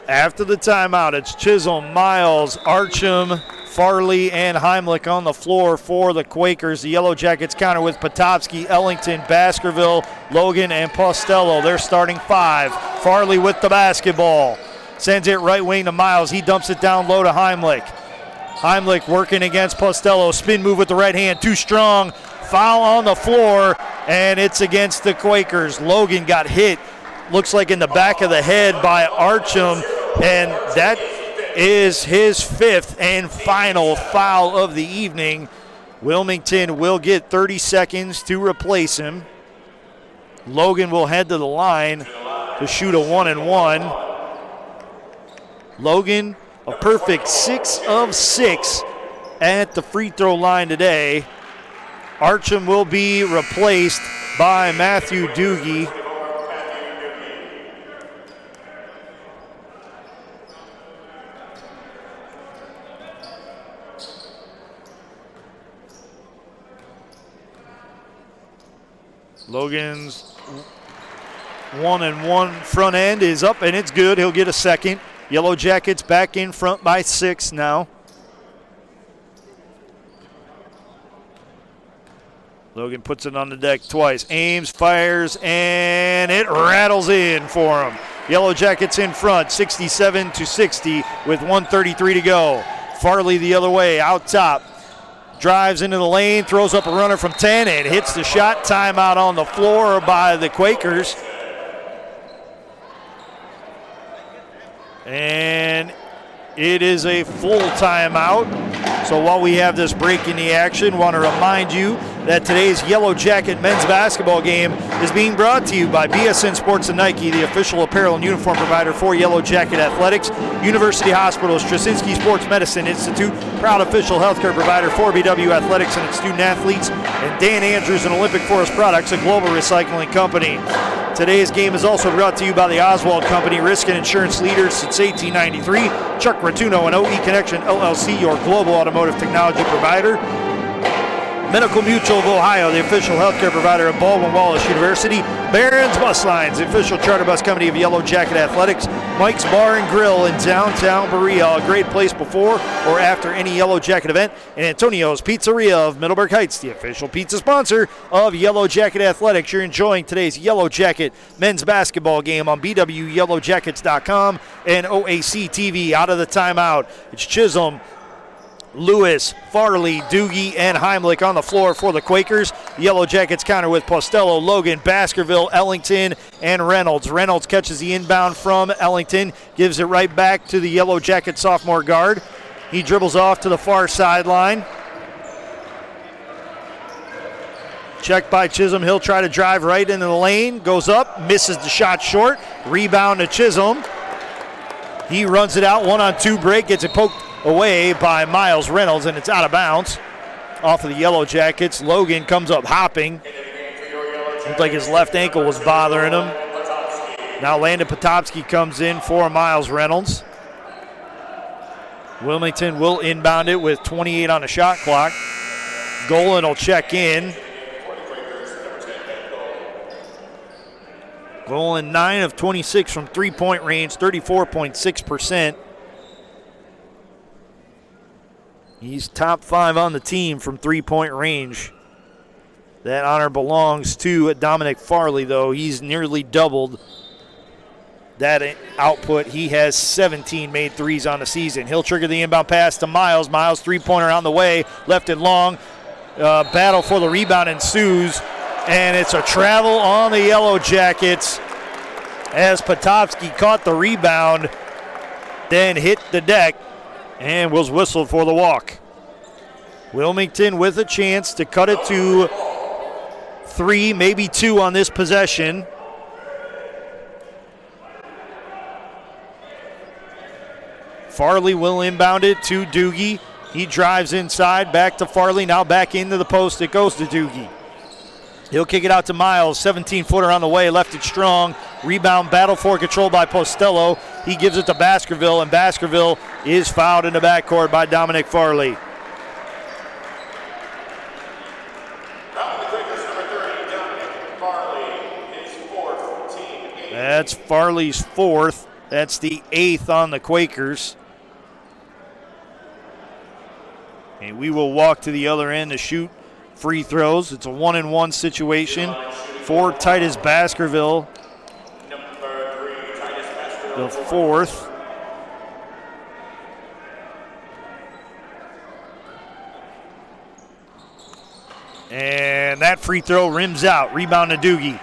After the timeout, it's Chisholm, Miles, Archam, Farley, and Heimlich on the floor for the Quakers. The Yellow Jackets counter with Potopsky, Ellington, Baskerville, Logan, and Postello. They're starting 5. Farley with the basketball. Sends it right wing to Miles. He dumps it down low to Heimlich. Heimlich working against Postello. Spin move with the right hand. Too strong. Foul on the floor, and it's against the Quakers. Logan got hit, looks like in the back of the head by Archam, and that is his 5th and final foul of the evening. Wilmington will get 30 seconds to replace him. Logan will head to the line to shoot a 1-and-1. Logan, a perfect 6 of 6 at the free throw line today. Archam will be replaced by Matthew Doogie. Logan's 1-and-1 front end is up, and it's good. He'll get a second. Yellow Jackets back in front by 6 now. Logan puts it on the deck twice. Aims, fires, and it rattles in for him. Yellow Jackets in front, 67-60 with 1:33 to go. Farley the other way, out top. Drives into the lane, throws up a runner from 10, and hits the shot. Timeout on the floor by the Quakers. And it is a full timeout. So while we have this break in the action, want to remind you that today's Yellow Jacket men's basketball game is being brought to you by BSN Sports and Nike, the official apparel and uniform provider for Yellow Jacket Athletics. University Hospitals, Straczynski Sports Medicine Institute, proud official healthcare provider for BW Athletics and its student athletes. And Dan Andrews and Olympic Forest Products, a global recycling company. Today's game is also brought to you by the Oswald Company, risk and insurance leaders since 1893. Chuck Rotuno and OE Connection LLC, your global automotive technology provider. Medical Mutual of Ohio, the official healthcare provider of Baldwin Wallace University. Barron's Bus Lines, the official charter bus company of Yellow Jacket Athletics. Mike's Bar and Grill in downtown Berea, a great place before or after any Yellow Jacket event. And Antonio's Pizzeria of Middleburg Heights, the official pizza sponsor of Yellow Jacket Athletics. You're enjoying today's Yellow Jacket men's basketball game on BWYellowJackets.com and OAC TV. Out of the timeout, it's Chisholm, Lewis, Farley, Doogie, and Heimlich on the floor for the Quakers. The Yellow Jackets counter with Postello, Logan, Baskerville, Ellington, and Reynolds. Reynolds catches the inbound from Ellington, gives it right back to the Yellow Jacket sophomore guard. He dribbles off to the far sideline. Checked by Chisholm. He'll try to drive right into the lane. Goes up, misses the shot short. Rebound to Chisholm. He runs it out, 1-on-2 break, gets it poked away by Miles Reynolds, and it's out of bounds. off of the Yellow Jackets. Logan comes up hopping. Looked like his left ankle was bothering him. Now Landon Potopsky comes in for Miles Reynolds. Wilmington will inbound it with 28 on the shot clock. Golan will check in. Golan 9 of 26 from three-point range, 34.6%. He's top 5 on the team from three-point range. That honor belongs to Dominic Farley, though. He's nearly doubled that output. He has 17 made threes on the season. He'll trigger the inbound pass to Miles. Miles, three-pointer on the way, left and long. Battle for the rebound ensues, and it's a travel on the Yellow Jackets as Potopsky caught the rebound, then hit the deck and was whistled for the walk. Wilmington with a chance to cut it to 3, maybe 2 on this possession. Farley will inbound it to Doogie. He drives inside, back to Farley, now back into the post. It goes to Doogie. He'll kick it out to Miles, 17-footer on the way, left it strong. Rebound battle for control by Postello. He gives it to Baskerville, and Baskerville is fouled in the backcourt by Dominic Farley. That's Farley's 4th. That's the 8th on the Quakers. And we will walk to the other end to shoot free throws. It's a 1-and-1 situation for Titus Baskerville, the 4th. And that free throw rims out. Rebound to Doogie.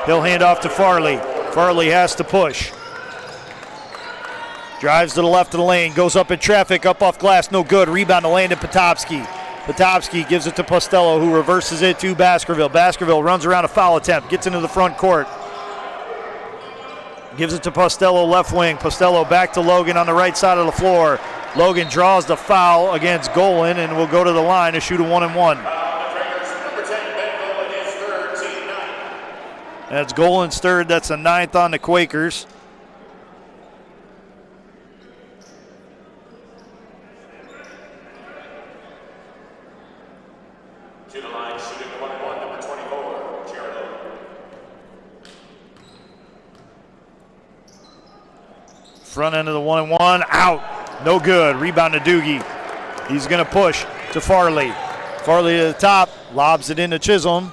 He'll hand off to Farley. Farley has to push. Drives to the left of the lane, goes up in traffic, up off glass, no good. Rebound to Landon Potopsky. Potopsky gives it to Postello, who reverses it to Baskerville. Baskerville runs around a foul attempt, gets into the front court. Gives it to Postello, left wing. Postello back to Logan on the right side of the floor. Logan draws the foul against Golan and will go to the line to shoot a 1-and-1. That's Golan's 3rd. That's a 9th on the Quakers. To the line, shooting the 1-and-1, number 24, Gerald. Front end of the 1-and-1, out. No good. Rebound to Doogie. He's going to push to Farley. Farley to the top, lobs it into Chisholm.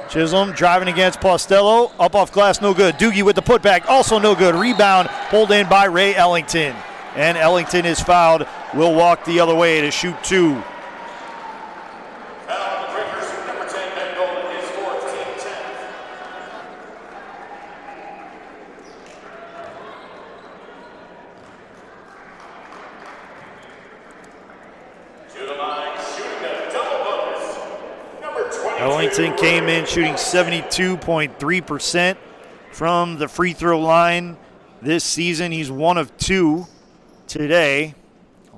Chisholm driving against Postello. Up off glass, no good. Doogie with the putback, also no good. Rebound pulled in by Ray Ellington. And Ellington is fouled. Will walk the other way to shoot 2. Ellington came in shooting 72.3% from the free throw line this season. He's 1 of 2 today.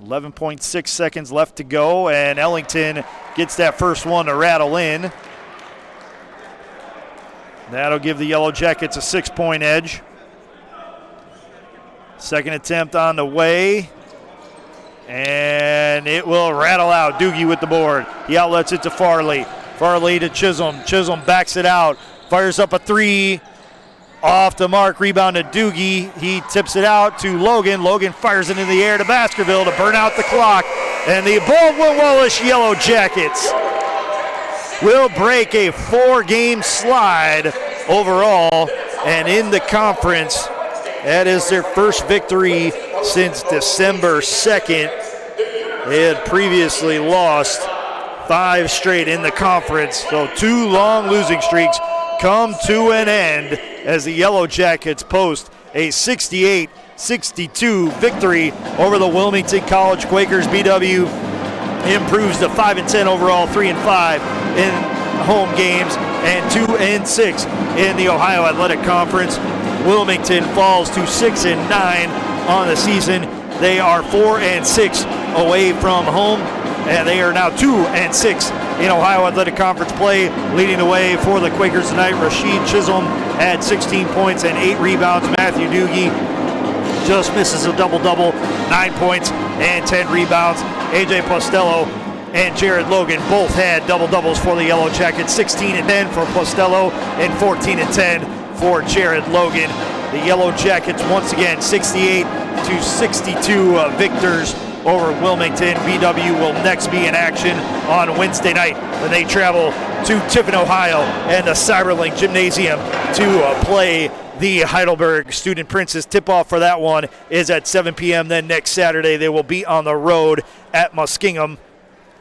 11.6 seconds left to go, and Ellington gets that first one to rattle in. That'll give the Yellow Jackets a 6-point edge. Second attempt on the way, and it will rattle out. Doogie with the board. He outlets it to Farley. Farley to Chisholm. Chisholm backs it out. Fires up a 3. Off the mark. Rebound to Doogie. He tips it out to Logan. Logan fires it in the air to Baskerville to burn out the clock. And the Baldwin Wallace Yellow Jackets will break a 4-game slide overall. And in the conference, that is their first victory since December 2nd. They had previously lost 5 straight in the conference, so 2 long losing streaks come to an end as the Yellow Jackets post a 68-62 victory over the Wilmington College Quakers. BW improves to 5-10 overall, 3-5 in home games, and 2-6 in the Ohio Athletic Conference. Wilmington falls to 6-9 on the season. They are 4-6 away from home, and they are now 2-6 in Ohio Athletic Conference play. Leading the way for the Quakers tonight, Rashid Chisholm had 16 points and 8 rebounds. Matthew Doogie just misses a double-double, 9 points and 10 rebounds. AJ Postello and Jared Logan both had double-doubles for the Yellow Jackets, 16 and 10 for Postello and 14 and 10 for Jared Logan. The Yellow Jackets once again 68-62 victors over Wilmington. BW will next be in action on Wednesday night when they travel to Tiffin, Ohio, and the Cyberlink Gymnasium to play the Heidelberg Student Princes. Tip-off for that one is at 7 p.m. Then next Saturday they will be on the road at Muskingum